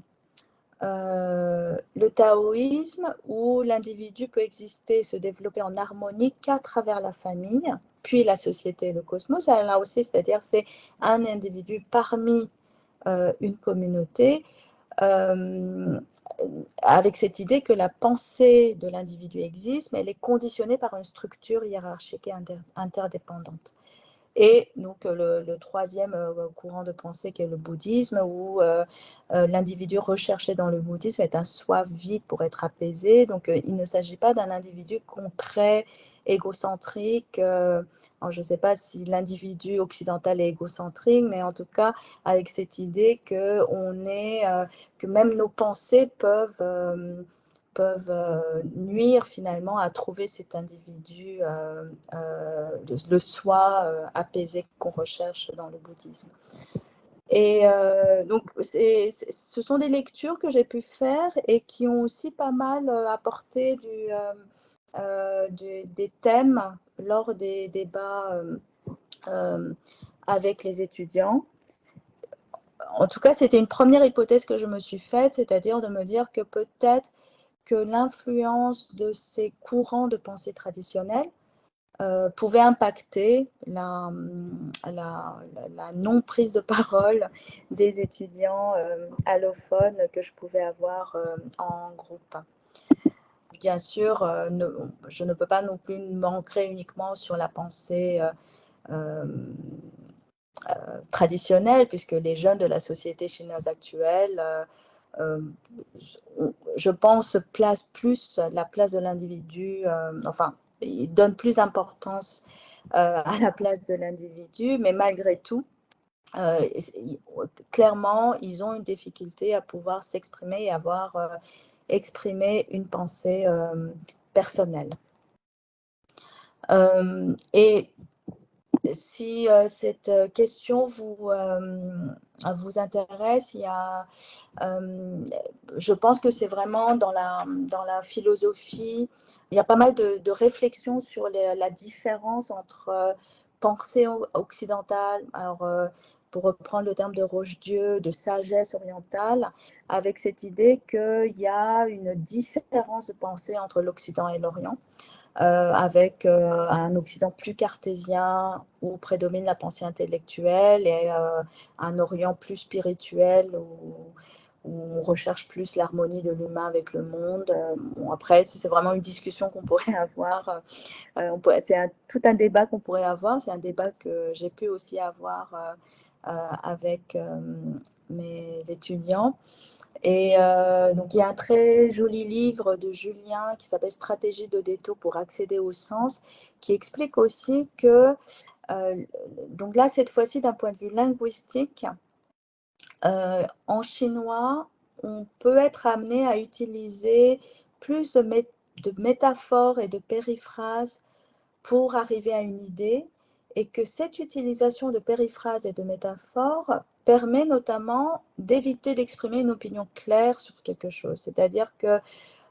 Le taoïsme, où l'individu peut exister et se développer en harmonie qu'à travers la famille, puis la société, le cosmos, là aussi, c'est-à-dire c'est un individu parmi une communauté, avec cette idée que la pensée de l'individu existe, mais elle est conditionnée par une structure hiérarchique et interdépendante. Et donc le troisième courant de pensée qui est le bouddhisme, où l'individu recherché dans le bouddhisme est un soi vide pour être apaisé. Donc il ne s'agit pas d'un individu concret, égocentrique. Je ne sais pas si l'individu occidental est égocentrique, mais en tout cas avec cette idée que même nos pensées peuvent nuire finalement à trouver cet individu, le soi apaisé qu'on recherche dans le bouddhisme. Et donc, ce sont des lectures que j'ai pu faire et qui ont aussi pas mal apporté des thèmes lors des débats avec les étudiants. En tout cas, c'était une première hypothèse que je me suis faite, c'est-à-dire de me dire que peut-être que l'influence de ces courants de pensée traditionnels pouvait impacter la non-prise de parole des étudiants allophones que je pouvais avoir en groupe. Bien sûr, je ne peux pas non plus m'ancrer uniquement sur la pensée traditionnelle, puisque les jeunes de la société chinoise actuelle, je pense, place plus la place de l'individu, enfin, ils donnent plus d'importance à la place de l'individu, mais malgré tout, clairement, ils ont une difficulté à pouvoir s'exprimer et avoir exprimé une pensée personnelle. Et si cette question vous intéresse, je pense que c'est vraiment dans la philosophie, il y a pas mal de réflexions sur la différence entre pensée occidentale, alors pour reprendre le terme de Rochedieu, de sagesse orientale, avec cette idée qu'il y a une différence de pensée entre l'Occident et l'Orient. Avec un Occident plus cartésien où prédomine la pensée intellectuelle et un Orient plus spirituel où on recherche plus l'harmonie de l'humain avec le monde. Bon, après, c'est vraiment une discussion qu'on pourrait avoir. C'est tout un débat qu'on pourrait avoir. C'est un débat que j'ai pu aussi avoir avec mes étudiants. Et donc, il y a un très joli livre de Julien qui s'appelle Stratégie de détour pour accéder au sens, qui explique aussi que, donc là, cette fois-ci, d'un point de vue linguistique, en chinois, on peut être amené à utiliser plus de métaphores et de périphrases pour arriver à une idée, et que cette utilisation de périphrases et de métaphores permet notamment d'éviter d'exprimer une opinion claire sur quelque chose. C'est-à-dire que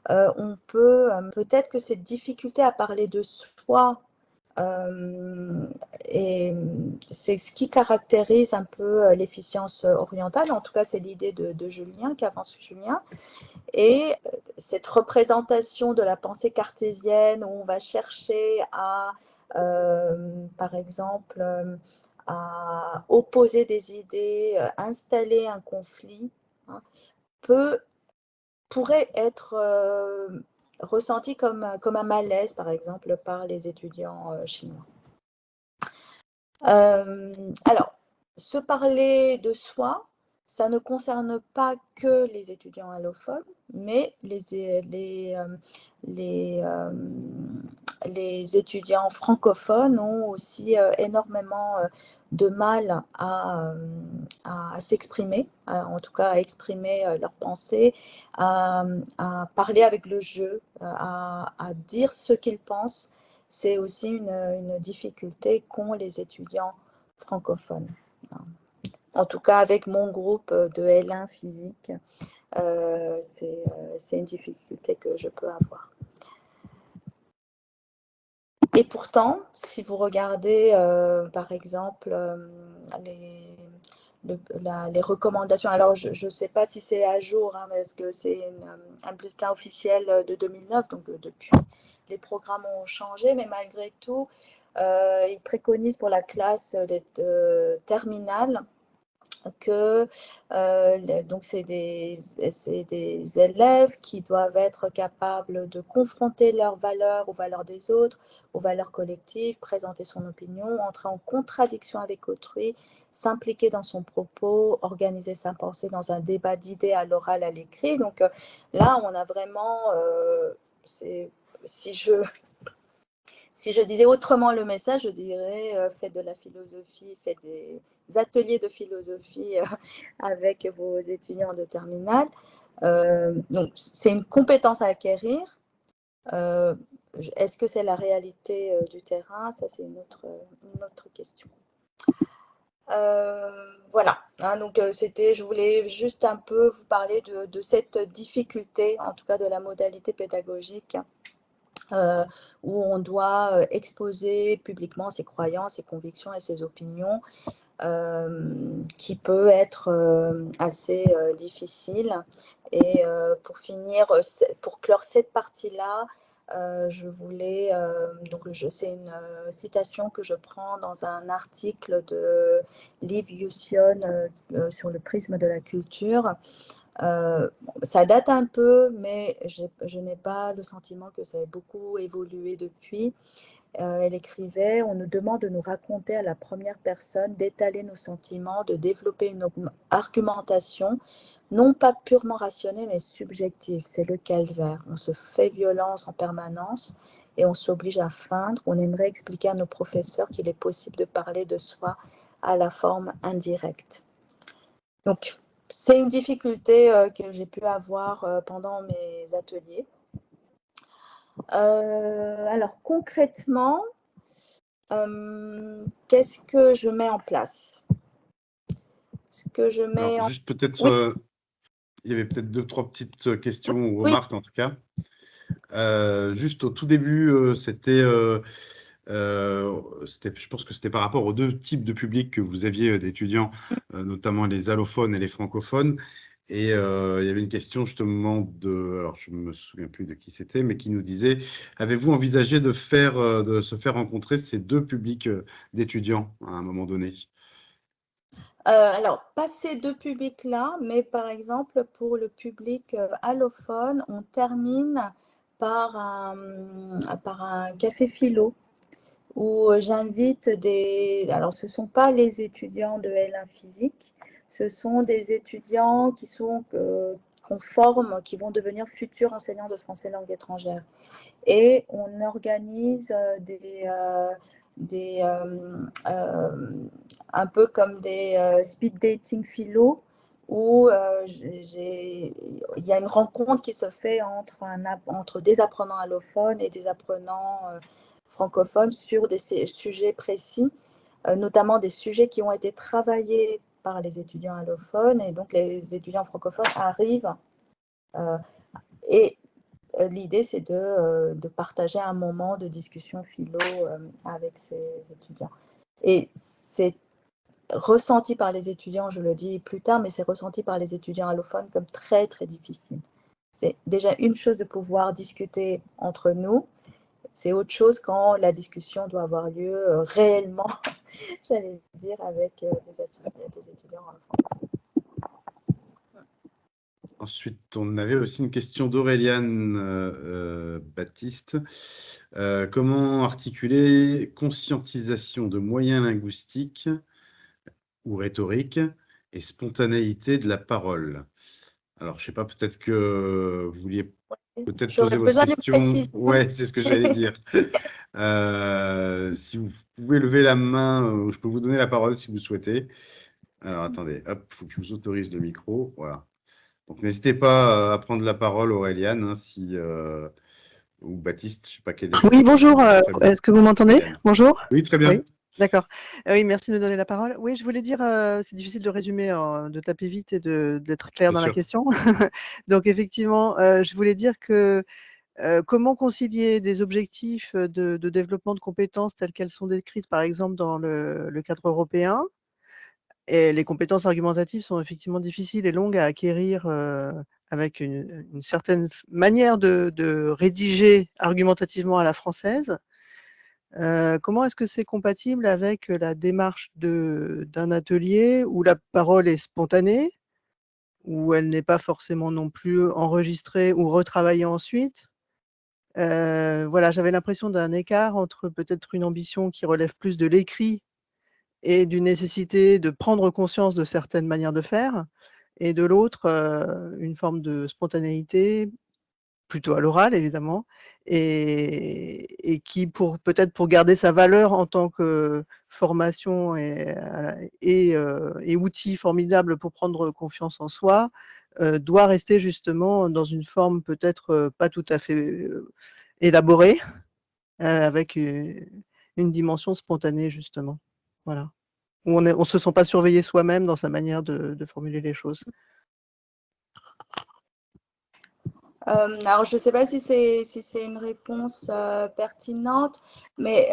on peut, peut-être que cette difficulté à parler de soi, et c'est ce qui caractérise un peu l'efficience orientale, en tout cas c'est l'idée de Julien, qu'avance Julien, et cette représentation de la pensée cartésienne où on va chercher à, par exemple, à opposer des idées, installer un conflit, hein, pourrait être ressenti comme un malaise, par exemple, par les étudiants chinois. Alors, se parler de soi, ça ne concerne pas que les étudiants allophones, mais les étudiants francophones ont aussi énormément de mal à s'exprimer, en tout cas à exprimer leurs pensées, à parler avec le jeu, à dire ce qu'ils pensent. C'est aussi une difficulté qu'ont les étudiants francophones. En tout cas, avec mon groupe de L1 physique, c'est une difficulté que je peux avoir. Et pourtant, si vous regardez, par exemple, les recommandations, alors je ne sais pas si c'est à jour, hein, parce que c'est un bulletin officiel de 2009, donc depuis, les programmes ont changé, mais malgré tout, ils préconisent pour la classe terminale que donc c'est des élèves qui doivent être capables de confronter leurs valeurs aux valeurs des autres, aux valeurs collectives, présenter son opinion, entrer en contradiction avec autrui, s'impliquer dans son propos, organiser sa pensée dans un débat d'idées à l'oral, à l'écrit. Donc là, on a vraiment, si je disais autrement le message, je dirais faites de la philosophie, faites des ateliers de philosophie avec vos étudiants de terminale. Donc, c'est une compétence à acquérir. Est-ce que c'est la réalité du terrain? Ça, c'est une autre question. Voilà, hein, donc je voulais juste un peu vous parler de cette difficulté, en tout cas de la modalité pédagogique, où on doit exposer publiquement ses croyances, ses convictions et ses opinions, qui peut être assez difficile. Et pour finir, pour clore cette partie-là, je voulais, c'est une citation que je prends dans un article de Liv Yusion sur le prisme de la culture. Ça date un peu, mais je n'ai pas le sentiment que ça ait beaucoup évolué depuis. Elle écrivait: on nous demande de nous raconter à la première personne, d'étaler nos sentiments, de développer une argumentation, non pas purement rationnelle, mais subjective. C'est le calvaire. On se fait violence en permanence et on s'oblige à feindre. On aimerait expliquer à nos professeurs qu'il est possible de parler de soi à la forme indirecte. Donc, c'est une difficulté que j'ai pu avoir pendant mes ateliers. Alors, concrètement, qu'est-ce que je mets en place? Ce que je mets Alors, juste peut-être, oui. Il y avait peut-être 2-3 petites questions ou remarques, oui. En tout cas. Juste au tout début, je pense que c'était par rapport aux 2 types de publics que vous aviez d'étudiants, notamment les allophones et les francophones. Et il y avait une question justement alors je ne me souviens plus de qui c'était, mais qui nous disait: avez-vous envisagé de se faire rencontrer ces 2 publics d'étudiants à un moment donné? Alors, pas ces 2 publics-là, mais par exemple, pour le public allophone, on termine par un café philo où j'invite alors ce ne sont pas les étudiants de L1 physique, ce sont des étudiants qu'on forme, qui vont devenir futurs enseignants de français langue étrangère. Et on organise un peu comme des speed dating philo, où il y a une rencontre qui se fait entre des apprenants allophones et des apprenants francophones sur des sujets précis, notamment des sujets qui ont été travaillés par les étudiants allophones, et donc les étudiants francophones arrivent et l'idée, c'est de partager un moment de discussion philo avec ces étudiants. Et c'est ressenti par les étudiants, je le dis plus tard, mais c'est ressenti par les étudiants allophones comme très, très difficile. C'est déjà une chose de pouvoir discuter entre nous, c'est autre chose quand la discussion doit avoir lieu réellement, j'allais dire, avec des étudiants allophones. Ensuite, on avait aussi une question d'Auréliane Baptiste. Comment articuler conscientisation de moyens linguistiques ou rhétoriques et spontanéité de la parole? Alors, je ne sais pas, peut-être que vous vouliez peut-être poser votre question. Ouais, c'est ce que j'allais dire. Si vous pouvez lever la main, je peux vous donner la parole si vous souhaitez. Alors, attendez, hop, il faut que je vous autorise le micro. Voilà. Donc, n'hésitez pas à prendre la parole, Auréliane, ou Baptiste, je ne sais pas quel est. Oui, bonjour. Est-ce que vous m'entendez? Bonjour. Oui, très bien. Oui, d'accord. Oui, merci de me donner la parole. Oui, je voulais dire, c'est difficile de résumer, de taper vite et d'être clair dans la question. Donc, effectivement, je voulais dire que comment concilier des objectifs de développement de compétences telles qu'elles sont décrites, par exemple, dans le cadre européen. Et les compétences argumentatives sont effectivement difficiles et longues à acquérir avec une certaine manière de rédiger argumentativement à la française. Comment est-ce que c'est compatible avec la démarche d'un atelier où la parole est spontanée, où elle n'est pas forcément non plus enregistrée ou retravaillée ensuite? Voilà, j'avais l'impression d'un écart entre peut-être une ambition qui relève plus de l'écrit et d'une nécessité de prendre conscience de certaines manières de faire, et de l'autre, une forme de spontanéité, plutôt à l'oral évidemment, et qui peut-être pour garder sa valeur en tant que formation et outil formidable pour prendre confiance en soi, doit rester justement dans une forme peut-être pas tout à fait élaborée, avec une dimension spontanée justement. Voilà. Où on ne se sent pas surveillé soi-même dans sa manière de formuler les choses. Alors, je ne sais pas si c'est une réponse pertinente, mais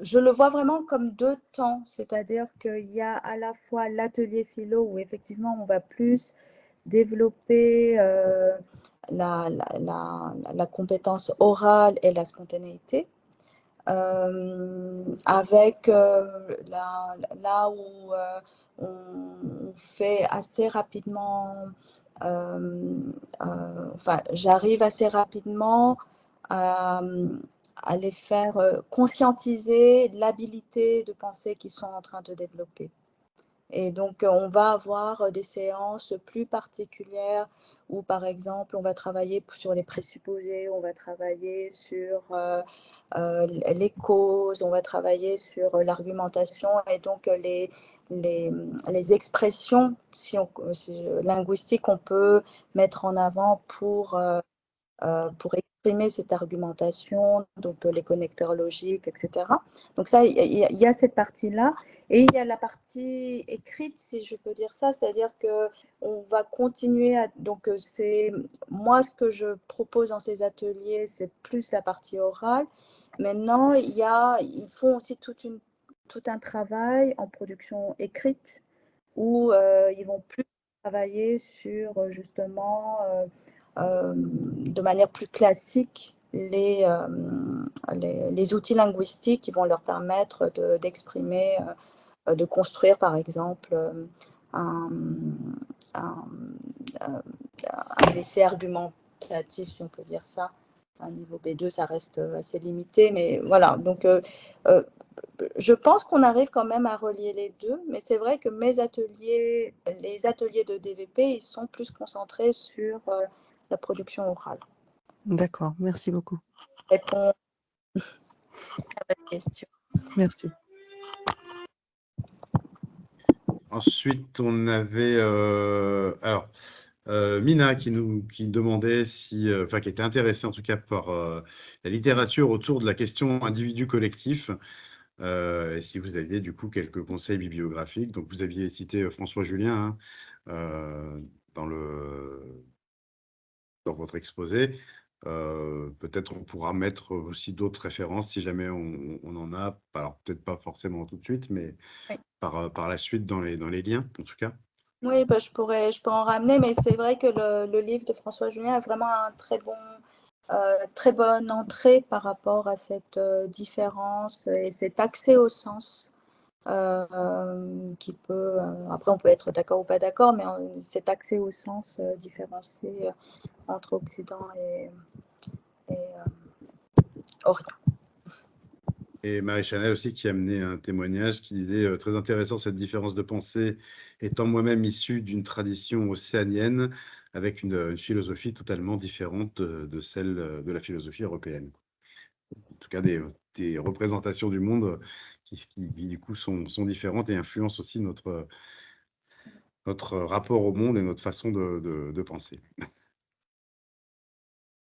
je le vois vraiment comme 2 temps, c'est-à-dire qu'il y a à la fois l'atelier philo où effectivement on va plus développer la compétence orale et la spontanéité. Avec là où on fait assez rapidement, enfin, j'arrive assez rapidement à les faire conscientiser l'habilité de pensée qu'ils sont en train de développer. Et donc, on va avoir des séances plus particulières où, par exemple, on va travailler sur les présupposés, on va travailler sur les causes, on va travailler sur l'argumentation et donc les expressions linguistiques qu'on peut mettre en avant pour exprimer cette argumentation, donc les connecteurs logiques, etc. Donc ça, il y a cette partie-là. Et il y a la partie écrite, si je peux dire ça, c'est-à-dire qu'on va continuer à... Donc c'est moi, ce que je propose dans ces ateliers, c'est plus la partie orale. Maintenant, il faut aussi tout un travail en production écrite où ils vont plus travailler sur justement... de manière plus classique les outils linguistiques qui vont leur permettre d'exprimer, de construire par exemple un essai argumentatif, si on peut dire ça. À niveau B2, ça reste assez limité, mais voilà. Donc, je pense qu'on arrive quand même à relier les deux, mais c'est vrai que les ateliers de DVP, ils sont plus concentrés sur la production orale. D'accord, merci beaucoup. Réponds à votre question. Merci. Ensuite, on avait Mina qui demandait qui était intéressée en tout cas par la littérature autour de la question individu-collectif. Et si vous aviez du coup quelques conseils bibliographiques. Donc vous aviez cité François Julien dans votre exposé. Peut-être on pourra mettre aussi d'autres références si jamais on en a. Alors peut-être pas forcément tout de suite, mais oui. par la suite dans les liens en tout cas. Oui, je pourrais en ramener, mais c'est vrai que le livre de François Julien a vraiment un très bonne entrée par rapport à cette différence et cet accès au sens qui peut, après on peut être d'accord ou pas d'accord, mais cet accès au sens différencié entre Occident et Orient. Et Marie-Chanel aussi qui a amené un témoignage qui disait très intéressant cette différence de pensée étant moi-même issu d'une tradition océanienne avec une philosophie totalement différente de celle de la philosophie européenne. En tout cas des représentations du monde qui du coup sont différentes et influencent aussi notre rapport au monde et notre façon de penser.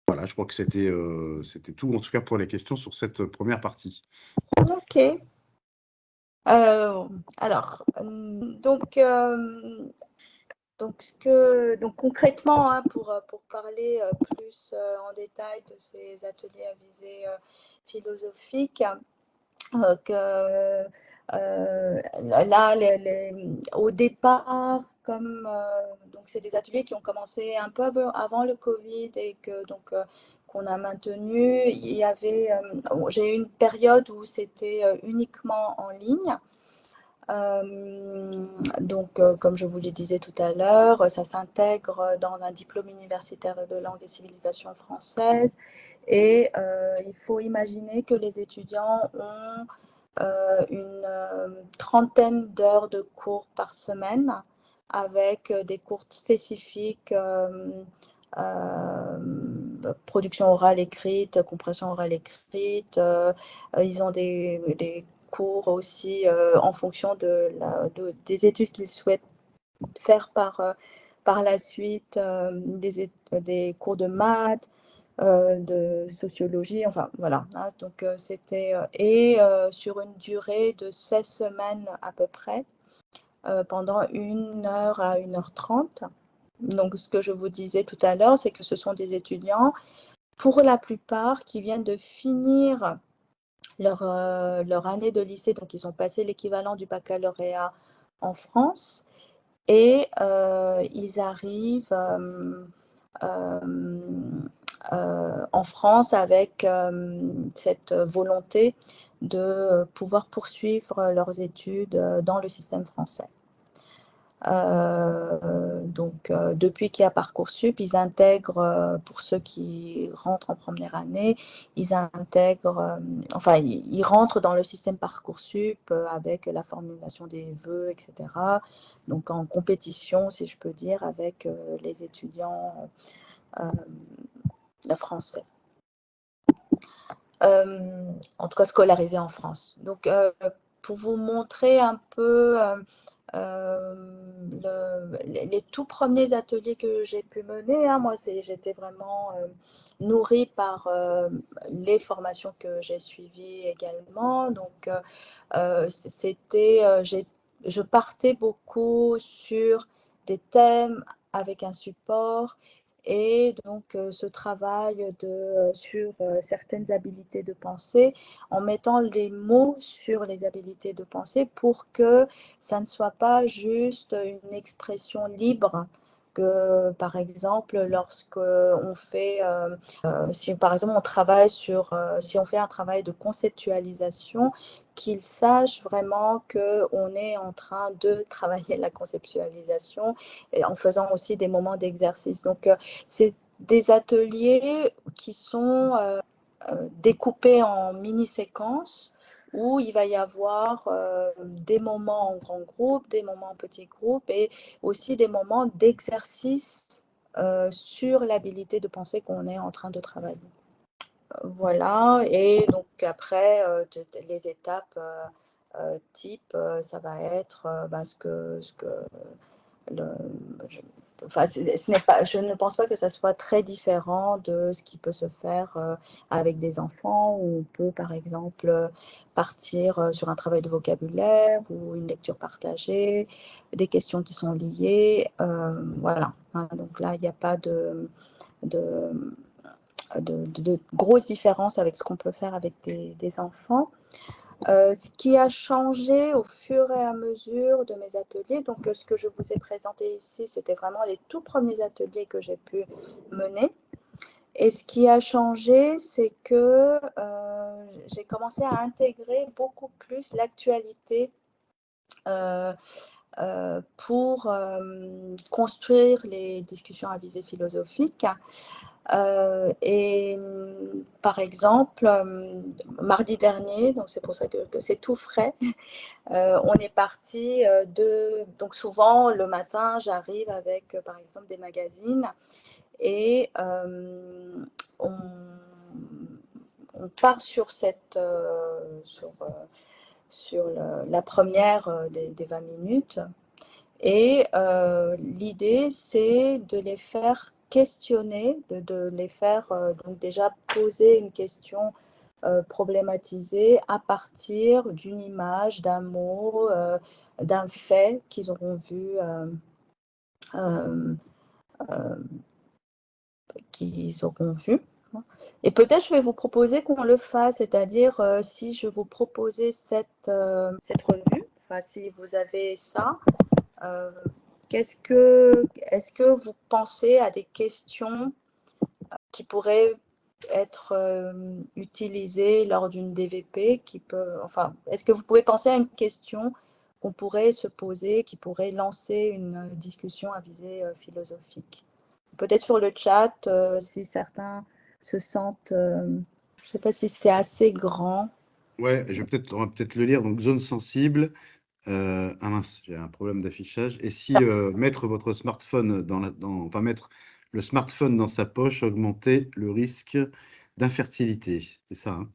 Voilà, je crois que c'était tout, en tout cas pour les questions sur cette première partie. Ok. Alors, donc concrètement, pour parler plus en détail de ces ateliers à visée philosophique, là, au départ, comme donc c'est des ateliers qui ont commencé un peu avant le Covid et que donc qu'on a maintenu. Il y avait, j'ai eu une période où c'était uniquement en ligne. Donc, comme je vous le disais tout à l'heure, ça s'intègre dans un diplôme universitaire de langue et civilisation française. Et il faut imaginer que les étudiants ont une trentaine d'heures de cours par semaine avec des cours spécifiques, production orale écrite, compression orale écrite. Ils ont des cours aussi en fonction des études qu'ils souhaitent faire par la suite, des cours de maths, de sociologie, enfin voilà. Hein, donc c'était sur une durée de 16 semaines à peu près, pendant 1 heure à 1h30. Donc ce que je vous disais tout à l'heure, c'est que ce sont des étudiants, pour la plupart, qui viennent de finir leur année de lycée, donc ils ont passé l'équivalent du baccalauréat en France, et ils arrivent en France avec cette volonté de pouvoir poursuivre leurs études dans le système français. Donc, depuis qu'il y a Parcoursup, ils intègrent, pour ceux qui rentrent en première année, ils intègrent, enfin, ils rentrent dans le système Parcoursup avec la formulation des vœux, etc. Donc, en compétition, si je peux dire, avec les étudiants français. En tout cas, scolarisés en France. Donc, pour vous montrer un peu les tout premiers ateliers que j'ai pu mener, hein, moi j'étais vraiment nourrie par les formations que j'ai suivies également. Donc je partais beaucoup sur des thèmes avec un support. Et donc, ce travail sur certaines habiletés de pensée, en mettant les mots sur les habiletés de pensée pour que ça ne soit pas juste une expression libre, que par exemple, lorsqu'on fait, si par exemple on travaille sur, si on fait un travail de conceptualisation, qu'ils sachent vraiment qu'on est en train de travailler la conceptualisation et en faisant aussi des moments d'exercice. Donc, c'est des ateliers qui sont découpés en mini-séquences où il va y avoir des moments en grand groupe, des moments en petit groupe et aussi des moments d'exercice sur l'habilité de penser qu'on est en train de travailler. Voilà, et donc après, les étapes type, ça va être je ne pense pas que ça soit très différent de ce qui peut se faire avec des enfants, où on peut par exemple partir sur un travail de vocabulaire ou une lecture partagée, des questions qui sont liées, voilà. Hein, donc là, il n'y a pas de grosses différences avec ce qu'on peut faire avec des enfants. Ce qui a changé au fur et à mesure de mes ateliers, donc ce que je vous ai présenté ici, c'était vraiment les tout premiers ateliers que j'ai pu mener. Et ce qui a changé, c'est que j'ai commencé à intégrer beaucoup plus l'actualité pour construire les discussions à visée philosophique. Et par exemple, mardi dernier, donc c'est pour ça que c'est tout frais, on est parti donc souvent le matin, j'arrive avec par exemple des magazines et on part sur la première des 20 minutes. Et l'idée, c'est de les faire questionner, de les faire donc déjà poser une question problématisée à partir d'une image, d'un mot, d'un fait qu'ils auront vu, Et peut-être je vais vous proposer qu'on le fasse, c'est-à-dire si je vous proposais cette revue, enfin si vous avez ça, est-ce que vous pensez à des questions qui pourraient être utilisées lors d'une DVP est-ce que vous pouvez penser à une question qu'on pourrait se poser, qui pourrait lancer une discussion à visée philosophique? Peut-être sur le chat, si certains se sentent, je ne sais pas si c'est assez grand. Ouais, on va peut-être le lire. Donc, zone sensible. Ah mince, j'ai un problème d'affichage. Et si mettre votre smartphone mettre le smartphone dans sa poche, augmenter le risque d'infertilité. C'est ça, hein.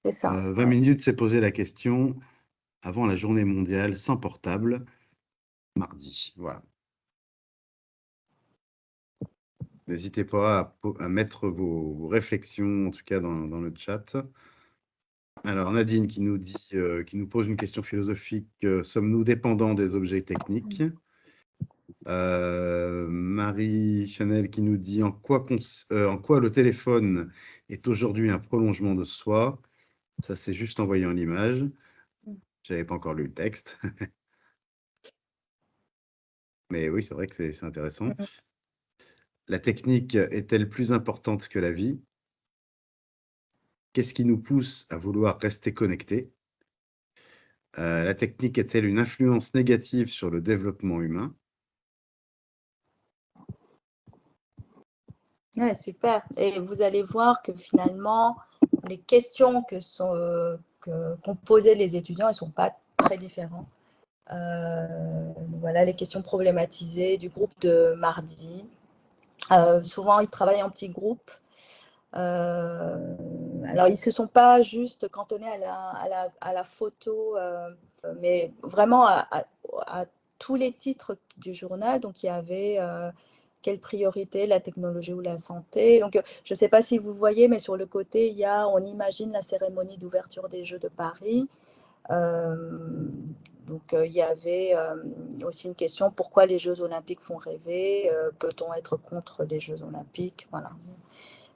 C'est ça. 20 minutes, c'est poser la question avant la journée mondiale sans portable, mardi. Voilà. N'hésitez pas à mettre vos réflexions, en tout cas dans le chat. Alors, Nadine qui nous pose une question philosophique. Sommes-nous dépendants des objets techniques? Marie Chanel qui nous dit en quoi le téléphone est aujourd'hui un prolongement de soi. Ça, c'est juste envoyé en image. Je n'avais pas encore lu le texte. Mais oui, c'est vrai que c'est intéressant. La technique est-elle plus importante que la vie? Qu'est-ce qui nous pousse à vouloir rester connectés? La technique a-t-elle une influence négative sur le développement humain? Ouais, super. Et vous allez voir que finalement, les questions qu'ont posées les étudiants, elles ne sont pas très différentes. Voilà les questions problématisées du groupe de mardi. Souvent, ils travaillent en petits groupes. Alors, ils ne se sont pas juste cantonnés à la photo, mais vraiment à tous les titres du journal. Donc, il y avait quelle priorité, la technologie ou la santé. Donc, je ne sais pas si vous voyez, mais sur le côté, on imagine la cérémonie d'ouverture des Jeux de Paris. Donc, il y avait aussi une question, pourquoi les Jeux olympiques font rêver? Peut-on être contre les Jeux olympiques? Voilà.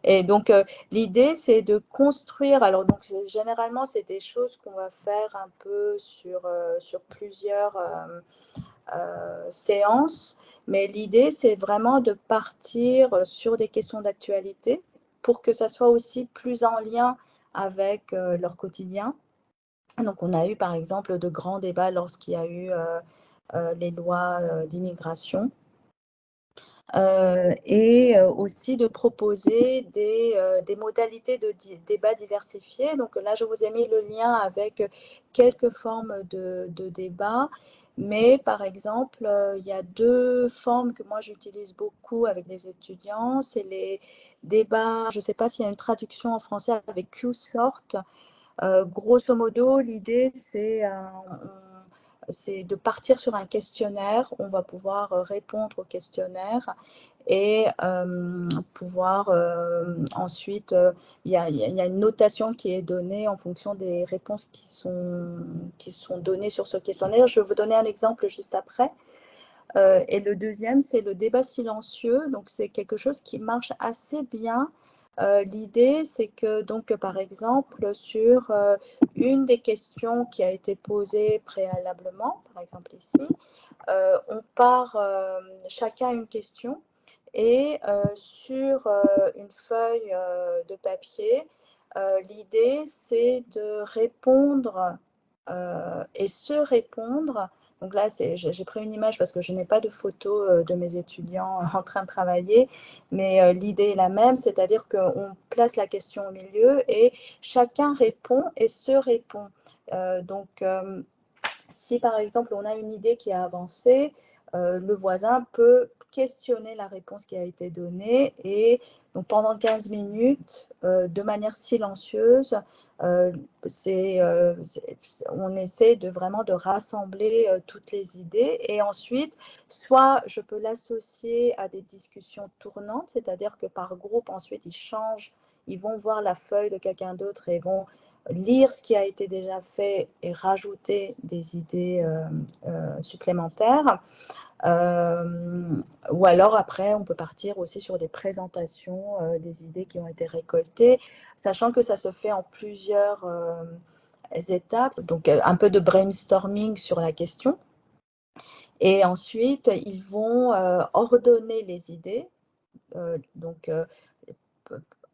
Et donc, l'idée, c'est de construire. Alors, donc, généralement, c'est des choses qu'on va faire un peu sur plusieurs séances. Mais l'idée, c'est vraiment de partir sur des questions d'actualité pour que ça soit aussi plus en lien avec leur quotidien. Donc, on a eu, par exemple, de grands débats lorsqu'il y a eu les lois d'immigration. Et aussi de proposer des modalités de débat diversifiés. Donc là, je vous ai mis le lien avec quelques formes de débat. Mais par exemple, il y a deux formes que moi j'utilise beaucoup avec les étudiants. C'est les débats, je ne sais pas s'il y a une traduction en français avec Q-Sort. Grosso modo, l'idée, c'est de partir sur un questionnaire. On va pouvoir répondre au questionnaire et pouvoir ensuite, il y a une notation qui est donnée en fonction des réponses qui sont données sur ce questionnaire. Je vais vous donner un exemple juste après. Et le deuxième, c'est le débat silencieux. Donc, c'est quelque chose qui marche assez bien. L'idée, c'est que, donc, par exemple, sur une des questions qui a été posée préalablement, par exemple ici, on part chacun une question et sur une feuille de papier, l'idée, c'est de répondre et se répondre. Donc là, j'ai pris une image parce que je n'ai pas de photo de mes étudiants en train de travailler, mais l'idée est la même, c'est-à-dire qu'on place la question au milieu et chacun répond et se répond. Donc, si par exemple on a une idée qui a avancé, le voisin peut questionner la réponse qui a été donnée et donc pendant 15 minutes, de manière silencieuse, on essaie vraiment de rassembler toutes les idées et ensuite, soit je peux l'associer à des discussions tournantes, c'est-à-dire que par groupe, ensuite ils changent, ils vont voir la feuille de quelqu'un d'autre et vont lire ce qui a été déjà fait et rajouter des idées supplémentaires. Ou alors après, on peut partir aussi sur des présentations des idées qui ont été récoltées, sachant que ça se fait en plusieurs étapes. Donc, un peu de brainstorming sur la question. Et ensuite, ils vont ordonner les idées. Donc,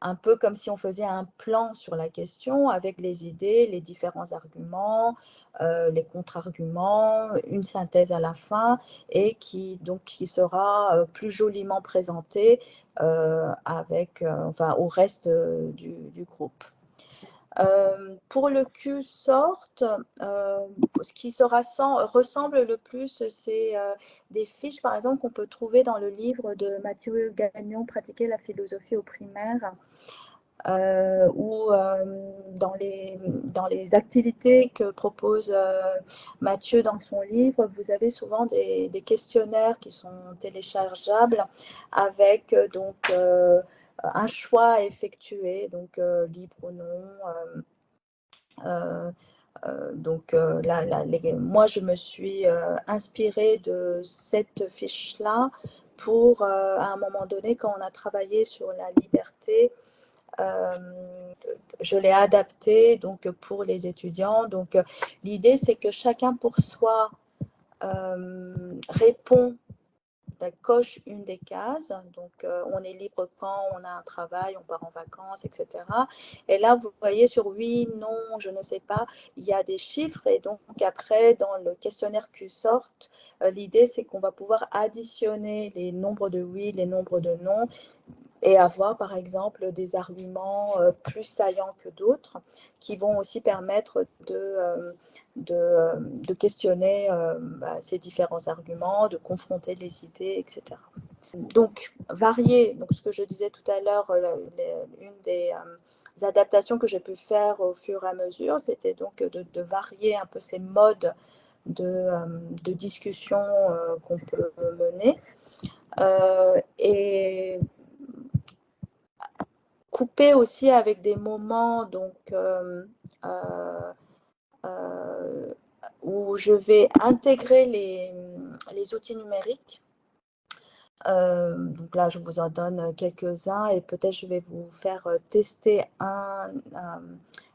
un peu comme si on faisait un plan sur la question avec les idées, les différents arguments, les contre-arguments, une synthèse à la fin et qui sera plus joliment présentée au reste du groupe. Pour le Q-Sort, ce qui ressemble le plus, c'est des fiches, par exemple, qu'on peut trouver dans le livre de Mathieu Gagnon, Pratiquer la philosophie au primaire, ou dans les activités que propose Mathieu dans son livre, vous avez souvent des questionnaires qui sont téléchargeables avec donc un choix à effectuer, donc libre ou non. Donc moi, je me suis inspirée de cette fiche-là pour, à un moment donné, quand on a travaillé sur la liberté, je l'ai adaptée donc, pour les étudiants. Donc, l'idée, c'est que chacun pour soi répond coche une des cases. Donc, on est libre quand on a un travail, on part en vacances, etc. Et là, vous voyez sur oui, non, je ne sais pas, il y a des chiffres. Et donc, après, dans le questionnaire QSORT, l'idée, c'est qu'on va pouvoir additionner les nombres de oui, les nombres de non, et avoir par exemple des arguments plus saillants que d'autres qui vont aussi permettre de questionner ces différents arguments, de confronter les idées, etc. Donc, varier, donc ce que je disais tout à l'heure, une des adaptations que j'ai pu faire au fur et à mesure, c'était donc de varier un peu ces modes de discussion qu'on peut mener. Et couper aussi avec des moments donc, où je vais intégrer les outils numériques. Donc là, je vous en donne quelques-uns et peut-être je vais vous faire tester un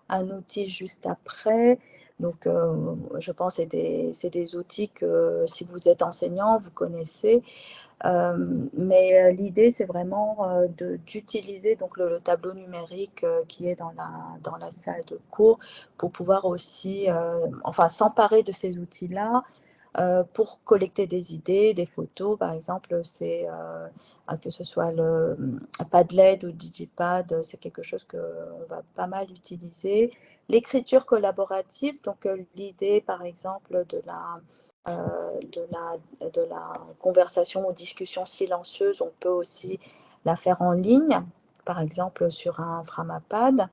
outil juste après. Donc, je pense que c'est des outils que si vous êtes enseignant, vous connaissez. Mais l'idée, c'est vraiment d'utiliser donc le tableau numérique qui est dans la salle de cours pour pouvoir aussi s'emparer de ces outils-là pour collecter des idées, des photos. Par exemple, c'est que ce soit le Padlet ou Digipad, c'est quelque chose qu'on va pas mal utiliser. L'écriture collaborative, donc l'idée, par exemple, de la conversation ou discussion silencieuse, on peut aussi la faire en ligne, par exemple sur un Framapad.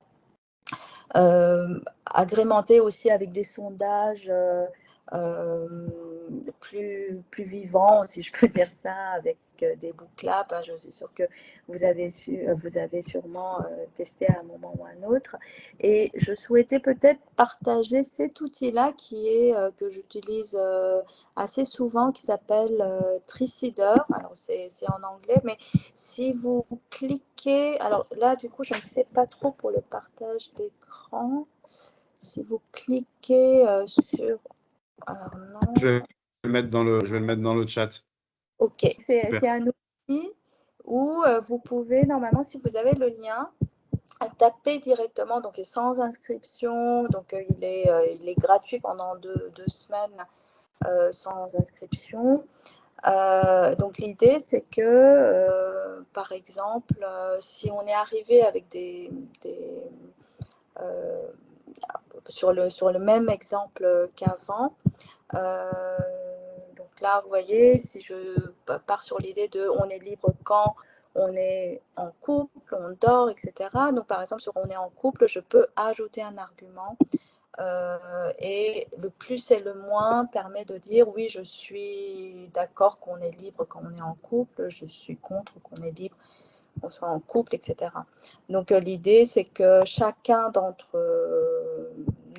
Agrémenter aussi avec des sondages plus vivants, si je peux dire ça, avec des booklabs. Je suis sûre que vous avez sûrement testé à un moment ou à un autre. Et je souhaitais peut-être partager cet outil-là que j'utilise assez souvent, qui s'appelle Tricider. Alors, c'est en anglais, mais si vous cliquez... Alors là, du coup, je ne sais pas trop pour le partage d'écran. Si vous cliquez sur... Alors non. Je vais le mettre dans le chat. Ok, c'est un outil où vous pouvez, normalement, si vous avez le lien, taper directement, donc sans inscription. Donc il est gratuit pendant deux semaines sans inscription. Donc l'idée, c'est que, par exemple, si on est arrivé avec sur le même exemple qu'avant, donc là, vous voyez, si je pars sur l'idée de on est libre quand on est en couple, on dort, etc. Donc, par exemple, sur on est en couple, je peux ajouter un argument. Et le plus et le moins permet de dire oui, je suis d'accord qu'on est libre quand on est en couple, je suis contre qu'on est libre qu'on soit en couple, etc. Donc l'idée, c'est que chacun d'entre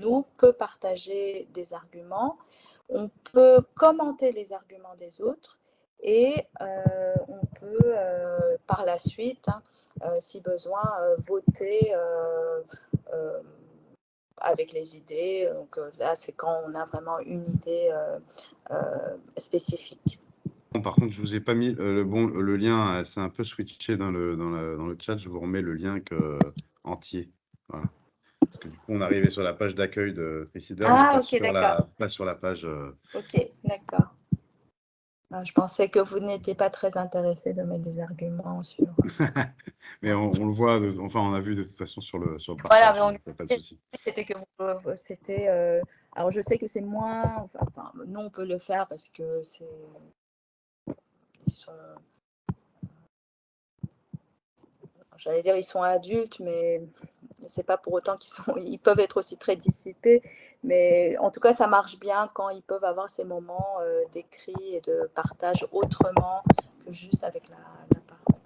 nous peut partager des arguments, on peut commenter les arguments des autres et on peut par la suite, si besoin, voter avec les idées. Donc là, c'est quand on a vraiment une idée spécifique. Par contre, je vous ai pas mis le lien, c'est un peu switché dans le chat. Je vous remets le lien entier. Voilà. Parce que du coup, on arrivait sur la page d'accueil de Tricider, pas sur la page. Ok, d'accord. Je pensais que vous n'étiez pas très intéressé de mettre des arguments sur. Mais on le voit, on a vu de toute façon sur le partage. Voilà, donc pas de souci. C'était que alors je sais que c'est moins. Enfin, nous on peut le faire parce que ils sont adultes, mais c'est pas pour autant ils peuvent être aussi très dissipés, mais en tout cas ça marche bien quand ils peuvent avoir ces moments d'écrit et de partage autrement que juste avec la parole.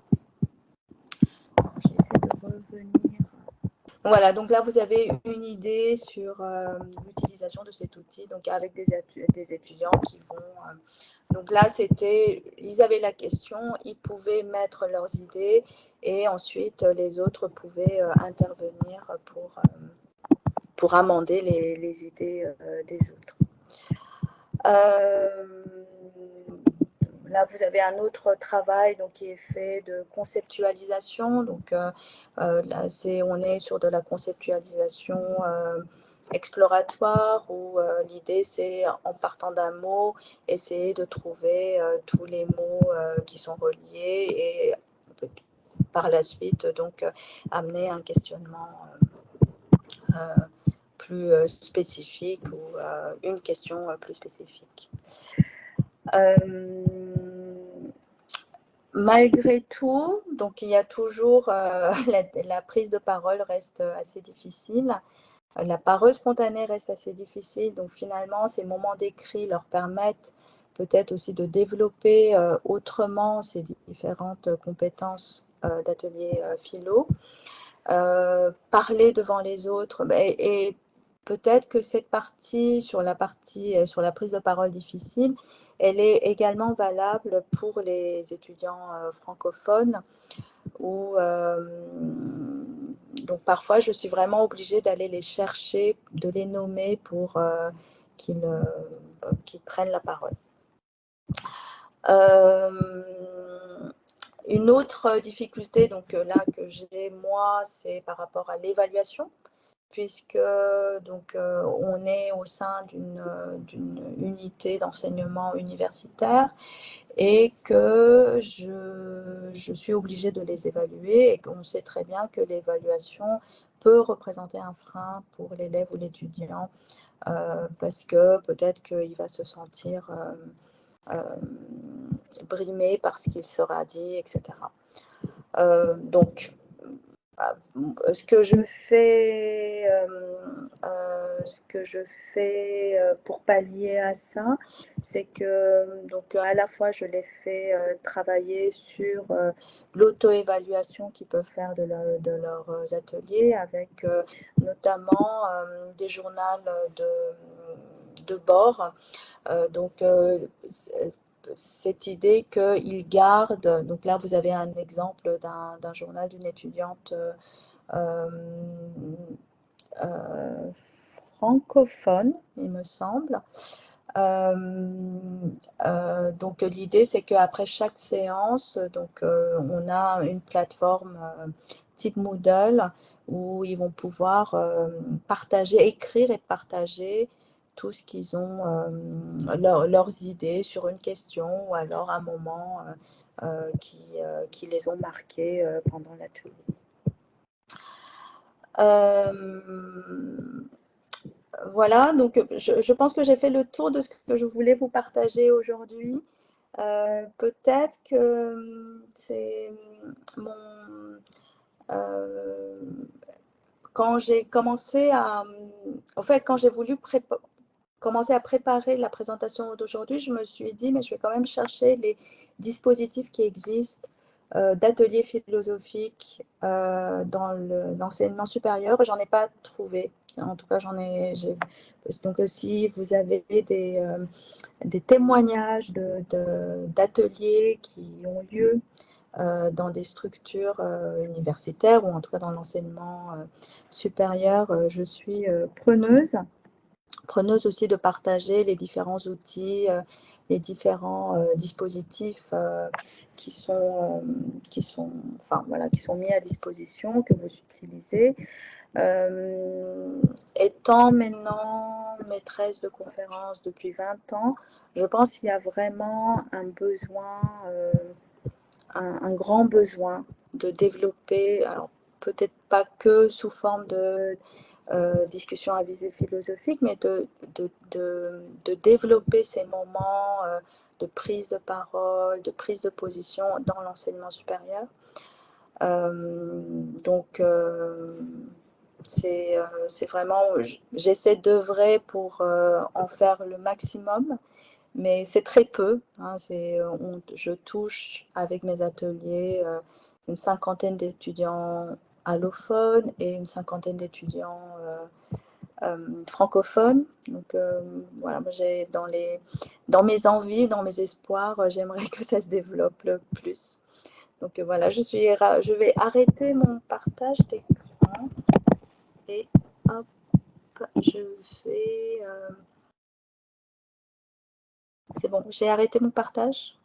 Alors, je vais essayer de revenir. Voilà, donc là vous avez une idée sur l'utilisation de cet outil, donc avec des étudiants qui vont. Donc là, ils avaient la question, ils pouvaient mettre leurs idées et ensuite les autres pouvaient intervenir pour amender les idées des autres. là, vous avez un autre travail donc, qui est fait de conceptualisation. Donc, là, on est sur de la conceptualisation exploratoire où l'idée, c'est, en partant d'un mot, essayer de trouver tous les mots qui sont reliés et par la suite, donc, amener un questionnement plus spécifique ou une question plus spécifique. Malgré tout, donc il y a toujours la prise de parole reste assez difficile. La parole spontanée reste assez difficile. Donc finalement, ces moments d'écrit leur permettent peut-être aussi de développer autrement ces différentes compétences d'atelier philo. Parler devant les autres et peut-être que cette partie sur la prise de parole difficile, elle est également valable pour les étudiants francophones où donc parfois je suis vraiment obligée d'aller les chercher, de les nommer pour qu'ils prennent la parole. Une autre difficulté donc, là que j'ai moi, c'est par rapport à l'évaluation, puisque donc, on est au sein d'une unité d'enseignement universitaire et que je suis obligée de les évaluer et qu'on sait très bien que l'évaluation peut représenter un frein pour l'élève ou l'étudiant parce que peut-être qu'il va se sentir brimé par ce qu'il sera dit, etc. Donc, ce que je fais pour pallier à ça, c'est que donc à la fois je les fais travailler sur l'auto-évaluation qu'ils peuvent faire de leurs ateliers avec notamment des journaux de bord. Donc cette idée qu'ils gardent, donc là vous avez un exemple d'un journal d'une étudiante francophone, il me semble. Donc l'idée c'est qu'après chaque séance, donc, on a une plateforme type Moodle où ils vont pouvoir écrire et partager tout ce qu'ils ont, leurs idées sur une question ou alors un moment qui les ont marqués pendant l'atelier. Voilà, donc je pense que j'ai fait le tour de ce que je voulais vous partager aujourd'hui. Peut-être que c'est quand j'ai commencé quand j'ai voulu commencer à préparer la présentation d'aujourd'hui, je me suis dit, mais je vais quand même chercher les dispositifs qui existent d'ateliers philosophiques dans l'enseignement supérieur. J'en ai pas trouvé. En tout cas, donc si vous avez des témoignages d'ateliers qui ont lieu dans des structures universitaires ou en tout cas dans l'enseignement supérieur, je suis preneuse aussi de partager les différents outils, les différents dispositifs qui sont mis à disposition, que vous utilisez. Étant maintenant maîtresse de conférences depuis 20 ans, je pense qu'il y a vraiment un besoin, un grand besoin de développer, alors peut-être pas que sous forme de discussion à visée philosophique, mais de développer ces moments de prise de parole, de prise de position dans l'enseignement supérieur. Donc, c'est vraiment, j'essaie d'œuvrer pour en faire le maximum, mais c'est très peu. Hein, je touche avec mes ateliers une cinquantaine d'étudiants allophones et une cinquantaine d'étudiants francophones. Donc voilà, moi dans mes envies, dans mes espoirs, j'aimerais que ça se développe plus. Donc voilà, je vais arrêter mon partage d'écran et hop, je vais... C'est bon, j'ai arrêté mon partage.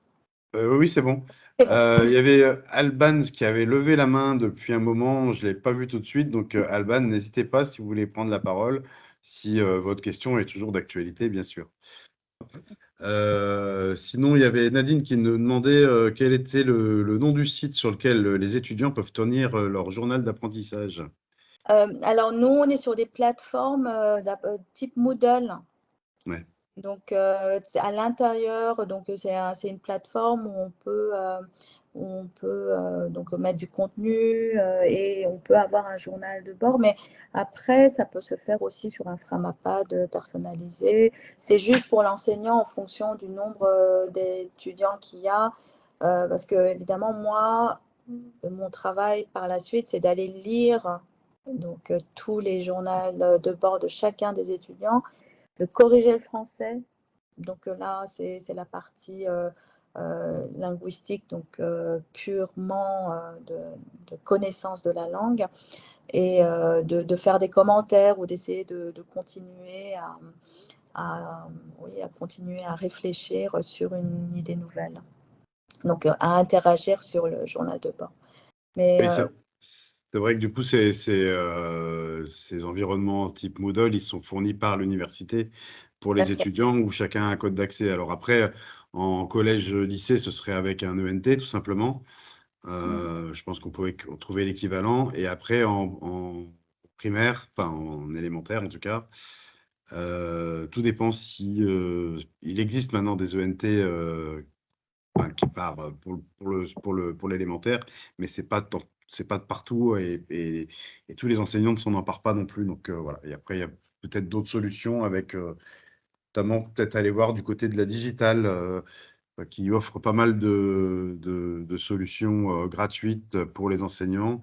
Oui, c'est bon. C'est bon. Il y avait Alban qui avait levé la main depuis un moment, je ne l'ai pas vu tout de suite. Donc, Alban, n'hésitez pas si vous voulez prendre la parole, si votre question est toujours d'actualité, bien sûr. Sinon, il y avait Nadine qui nous demandait quel était le nom du site sur lequel les étudiants peuvent tenir leur journal d'apprentissage. Alors, nous, on est sur des plateformes type Moodle. Ouais. Donc, à l'intérieur, donc c'est une plateforme où on peut donc mettre du contenu et on peut avoir un journal de bord. Mais après, ça peut se faire aussi sur un Framapad personnalisé. C'est juste pour l'enseignant en fonction du nombre d'étudiants qu'il y a. Parce que, évidemment, moi, mon travail par la suite, c'est d'aller lire donc, tous les journaux de bord de chacun des étudiants, de corriger le français. Donc là, c'est la partie linguistique, donc purement de connaissance de la langue, et de faire des commentaires ou d'essayer de continuer oui, à continuer à réfléchir sur une idée nouvelle. Donc à interagir sur le journal de bord. Mais Oui, c'est vrai que du coup, ces environnements type Moodle, ils sont fournis par l'université pour tout à les fait. étudiants où chacun a un code d'accès. Alors après, en collège, lycée, ce serait avec un ENT tout simplement. Je pense qu'on pourrait trouver l'équivalent. Et après, en primaire, enfin en élémentaire en tout cas, tout dépend si il existe maintenant des ENT enfin, qui part pour l'élémentaire, mais c'est pas de partout et tous les enseignants ne s'en emparent pas non plus. Donc voilà. Et après, il y a peut-être d'autres solutions avec notamment peut-être aller voir du côté de la digitale qui offre pas mal de solutions gratuites pour les enseignants.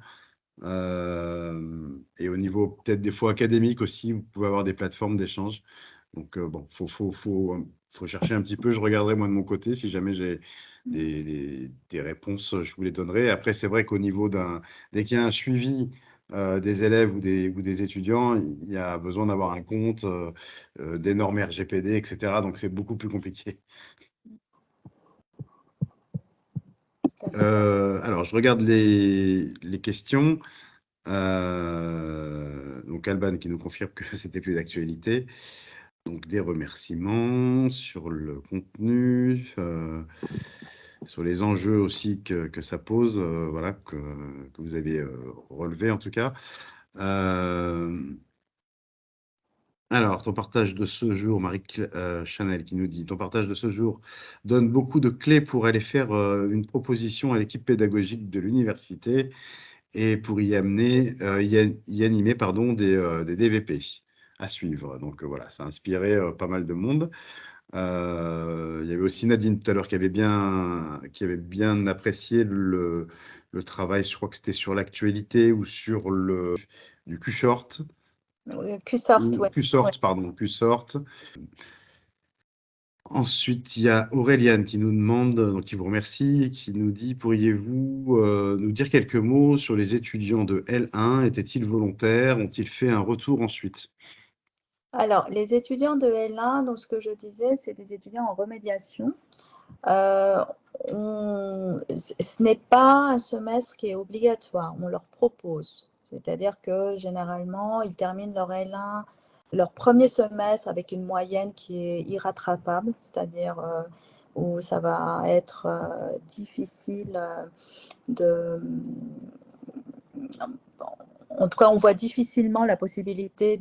Et au niveau peut-être des fois académique aussi, vous pouvez avoir des plateformes d'échange. Donc bon, faut chercher un petit peu. Je regarderai moi de mon côté si jamais j'ai des réponses, je vous les donnerai. Après, c'est vrai qu'au niveau dès qu'il y a un suivi des élèves ou des étudiants, il y a besoin d'avoir un compte, des normes RGPD, etc. Donc c'est beaucoup plus compliqué. Alors, je regarde les questions. Donc, Alban qui nous confirme que c'était plus d'actualité. Donc, des remerciements sur le contenu, sur les enjeux aussi que ça pose, voilà, que vous avez relevé en tout cas. Alors, ton partage de ce jour, Chanel qui nous dit, ton partage de ce jour donne beaucoup de clés pour aller faire une proposition à l'équipe pédagogique de l'université et pour y animer pardon, des DVP à suivre. Donc voilà, ça a inspiré pas mal de monde. Il y avait aussi Nadine tout à l'heure qui avait bien apprécié le travail, je crois que c'était sur l'actualité ou sur du Q-Short. Qsort, oui. Qsort, pardon, Qsort. Ensuite, il y a Auréliane qui nous demande, donc qui vous remercie, qui nous dit, pourriez-vous nous dire quelques mots sur les étudiants de L1? Étaient-ils volontaires? Ont-ils fait un retour ensuite? Alors, les étudiants de L1, donc ce que je disais, c'est des étudiants en remédiation. Ce n'est pas un semestre qui est obligatoire, on leur propose. C'est-à-dire que généralement, ils terminent leur L1, leur premier semestre avec une moyenne qui est irrattrapable, c'est-à-dire où ça va être difficile de... En tout cas, on voit difficilement la possibilité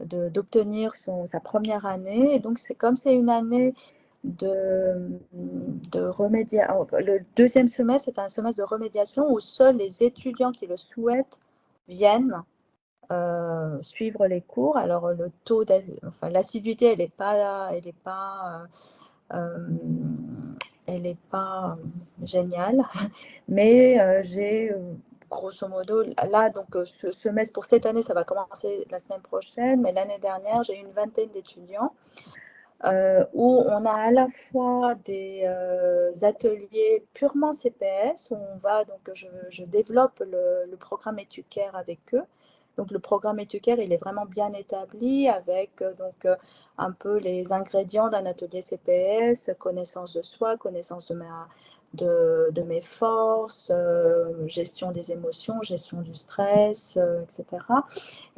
d'obtenir sa première année. Et donc, comme c'est une année de remédiation, le deuxième semestre est un semestre de remédiation où seuls les étudiants qui le souhaitent viennent suivre les cours. Alors, le taux, enfin, l'assiduité, elle n'est pas géniale, mais j'ai grosso modo, là, donc ce semestre pour cette année, ça va commencer la semaine prochaine, mais l'année dernière, j'ai eu une vingtaine d'étudiants où on a à la fois des ateliers purement CPS, où on va, donc je développe le programme Éducare avec eux, Donc le programme Educare, il est vraiment bien établi avec un peu les ingrédients d'un atelier CPS, connaissance de soi, connaissance de mes forces, gestion des émotions, gestion du stress, etc.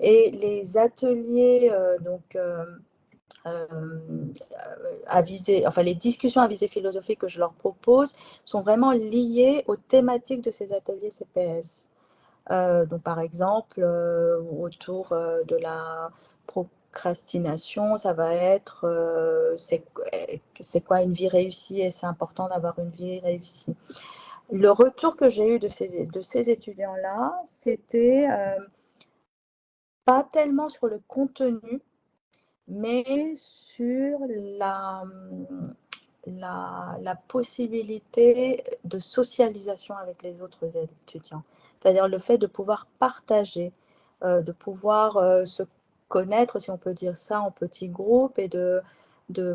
Et les ateliers les discussions à visée philosophique que je leur propose sont vraiment liées aux thématiques de ces ateliers CPS. Donc, par exemple, autour de la procrastination, ça va être c'est quoi une vie réussie et c'est important d'avoir une vie réussie. Le retour que j'ai eu de ces étudiants-là, c'était pas tellement sur le contenu, mais sur la possibilité de socialisation avec les autres étudiants. C'est-à-dire le fait de pouvoir partager, de pouvoir se connaître, si on peut dire ça, en petits groupes et de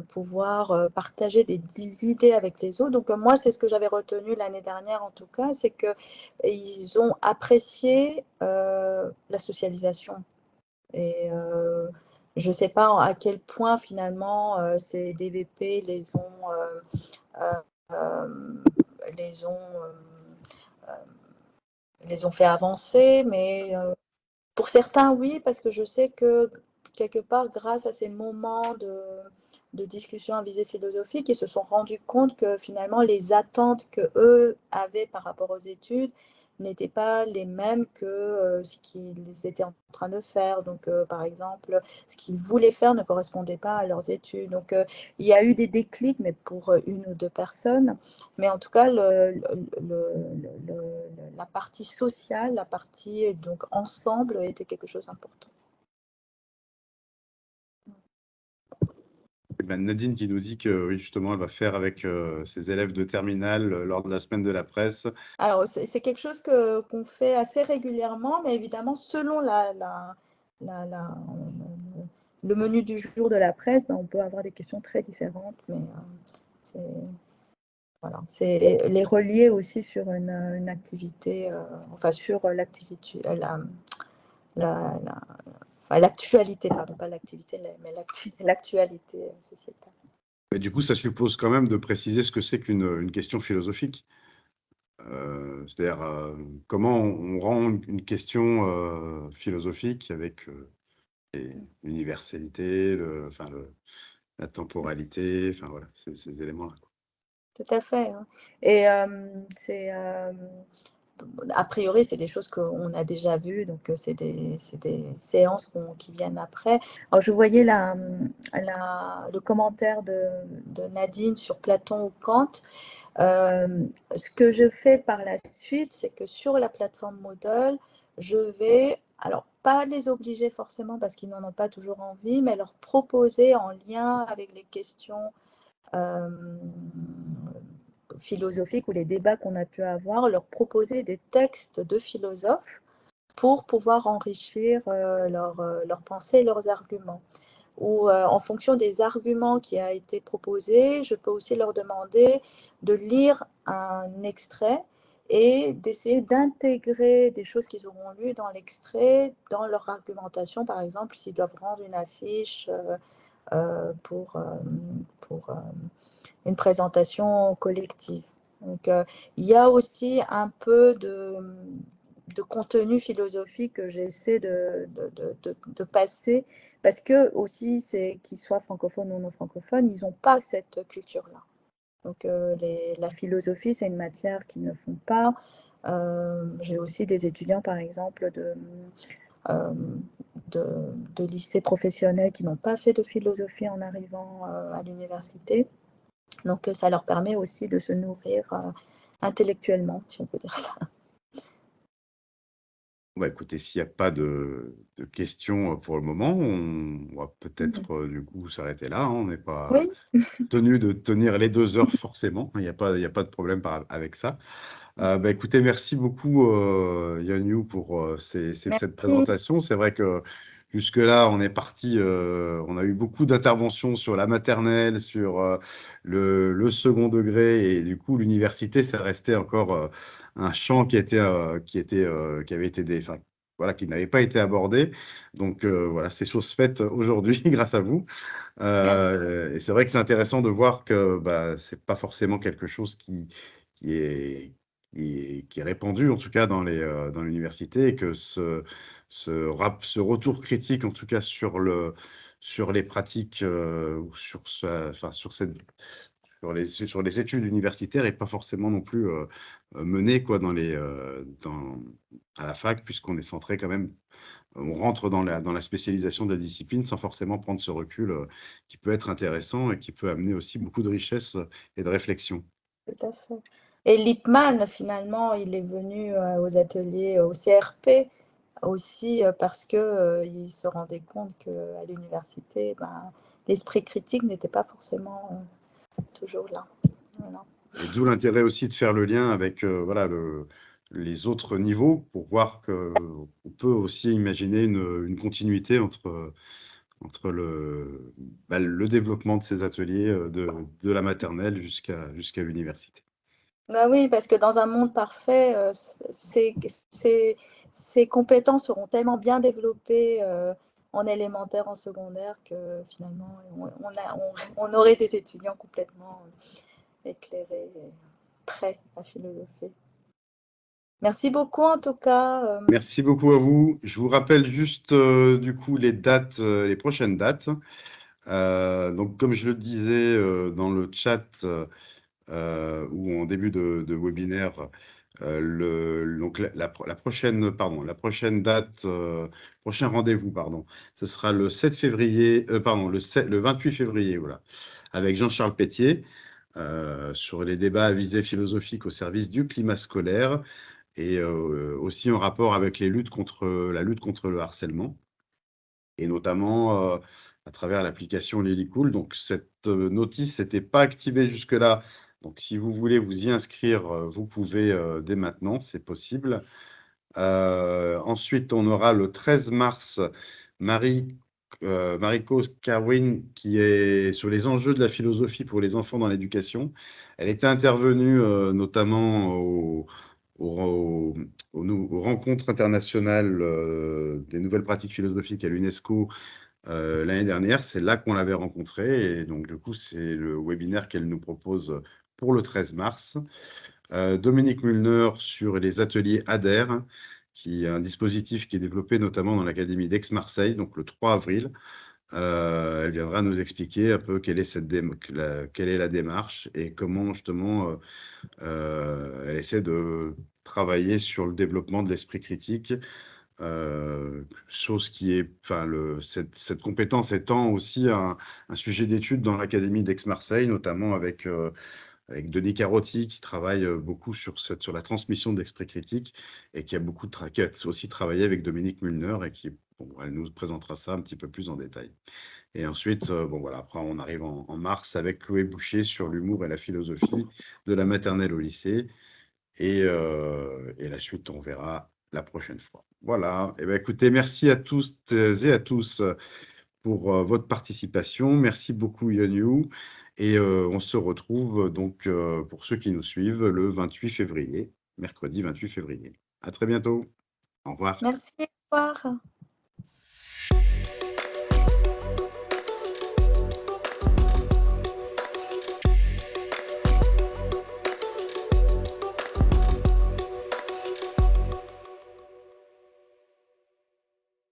pouvoir partager des idées avec les autres. Donc moi, c'est ce que j'avais retenu l'année dernière en tout cas, c'est qu'ils ont apprécié la socialisation. Et je ne sais pas à quel point finalement ces DVP les ont fait avancer, mais pour certains oui, parce que je sais que quelque part, grâce à ces moments de discussion à visée philosophique, ils se sont rendus compte que finalement les attentes qu'eux avaient par rapport aux études n'étaient pas les mêmes que ce qu'ils étaient en train de faire. Donc, par exemple, ce qu'ils voulaient faire ne correspondait pas à leurs études. Donc, il y a eu des déclics, mais pour une ou deux personnes. Mais en tout cas, la partie sociale, la partie donc ensemble était quelque chose d'important. Nadine qui nous dit que oui, justement, elle va faire avec ses élèves de terminale lors de la semaine de la presse. Alors, c'est quelque chose qu'on fait assez régulièrement, mais évidemment, selon le menu du jour de la presse, on peut avoir des questions très différentes, mais c'est les relier aussi sur une activité, sur l'activité, l'actualité, pardon, pas l'activité, mais l'actualité sociétale. Mais du coup, ça suppose quand même de préciser ce que c'est qu'une question philosophique. C'est-à-dire comment on rend une question philosophique avec l'universalité, la temporalité, enfin voilà, ces éléments-là. Tout à fait. Hein. Et c'est a priori, c'est des choses qu'on a déjà vues, donc c'est des séances qui viennent après. Alors, je voyais le commentaire de Nadine sur Platon ou Kant. Ce que je fais par la suite, c'est que sur la plateforme Moodle, je vais, alors pas les obliger forcément parce qu'ils n'en ont pas toujours envie, mais leur proposer en lien avec les questions philosophiques ou les débats qu'on a pu avoir, leur proposer des textes de philosophes pour pouvoir enrichir leurs pensées et leurs arguments. Ou en fonction des arguments qui a été proposé, je peux aussi leur demander de lire un extrait et d'essayer d'intégrer des choses qu'ils auront lues dans l'extrait, dans leur argumentation, par exemple, s'ils doivent rendre une affiche pour une présentation collective. Donc, il y a aussi un peu de contenu philosophique que j'essaie de passer, parce que aussi, qu'ils soient francophones ou non francophones, ils n'ont pas cette culture-là. Donc, la philosophie, c'est une matière qu'ils ne font pas. J'ai aussi des étudiants, par exemple, de lycées professionnels qui n'ont pas fait de philosophie en arrivant à l'université. Donc, ça leur permet aussi de se nourrir intellectuellement, si on peut dire ça. Écoutez, s'il n'y a pas de questions pour le moment, on va peut-être du coup s'arrêter là. Hein. On n'est pas tenu de tenir les 2 heures forcément. Il n'y a pas de problème avec ça. Écoutez, merci beaucoup Yeon-Yu pour cette présentation. C'est vrai que jusque-là, on est parti, on a eu beaucoup d'interventions sur la maternelle, sur le second degré, et du coup, l'université, ça restait encore un champ qui avait été voilà, qui n'avaient pas été abordées. Donc voilà, c'est chose faite aujourd'hui grâce à vous. Et c'est vrai que c'est intéressant de voir que c'est pas forcément quelque chose qui est, qui est répandu, en tout cas dans l'université, et que ce retour critique, en tout cas sur les pratiques, ou enfin, sur les études universitaires, n'est pas forcément non plus mené quoi, à la fac, puisqu'on est centré quand même. On rentre dans la spécialisation de la discipline sans forcément prendre ce recul qui peut être intéressant et qui peut amener aussi beaucoup de richesse et de réflexion. Tout à fait. Et Lippmann, finalement, il est venu aux ateliers au CRP aussi parce qu'il se rendait compte qu'à l'université, l'esprit critique n'était pas forcément toujours là. Voilà. Et d'où l'intérêt aussi de faire le lien avec les autres niveaux pour voir qu'on peut aussi imaginer une continuité entre le développement de ces ateliers de la maternelle jusqu'à l'université. Oui, parce que dans un monde parfait, ces compétences seront tellement bien développées en élémentaire, en secondaire, que finalement, on aurait des étudiants complètement éclairés et prêts à philosopher. Merci beaucoup en tout cas. Merci beaucoup à vous. Je vous rappelle juste du coup les dates, les prochaines dates. Donc comme je le disais dans le chat ou en début de webinaire, donc la prochaine date, prochain rendez-vous, ce sera le 7 février, le 28 février, voilà, avec Jean-Charles Pétier sur les débats à visée philosophique au service du climat scolaire et aussi en rapport avec la lutte contre le harcèlement et notamment à travers l'application Lilycool. Donc cette notice n'était pas activée jusque-là. Donc, si vous voulez vous y inscrire, vous pouvez dès maintenant, c'est possible. Ensuite, on aura le 13 mars Mariko Scarwin qui est sur les enjeux de la philosophie pour les enfants dans l'éducation. Elle était intervenue notamment aux rencontres internationales des nouvelles pratiques philosophiques à l'UNESCO l'année dernière. C'est là qu'on l'avait rencontrée et donc du coup, c'est le webinaire qu'elle nous propose pour le 13 mars. Dominique Mühlner sur les ateliers ADER, qui est un dispositif qui est développé notamment dans l'Académie d'Aix-Marseille, donc le 3 avril. Elle viendra nous expliquer un peu quelle est la démarche et comment justement elle essaie de travailler sur le développement de l'esprit critique. Chose qui est, cette compétence étant aussi un sujet d'étude dans l'Académie d'Aix-Marseille, notamment avec Denis Carotti qui travaille beaucoup sur la transmission de l'esprit critique et qui a aussi travaillé avec Dominique Mühlner et elle nous présentera ça un petit peu plus en détail. Et ensuite, après on arrive en mars avec Chloé Boucher sur l'humour et la philosophie de la maternelle au lycée et la suite on verra la prochaine fois. Voilà, et écoutez, merci à tous et à tous pour votre participation. Merci beaucoup Yeon-Yu. Et on se retrouve donc pour ceux qui nous suivent le 28 février, mercredi 28 février. À très bientôt. Au revoir. Merci, au revoir.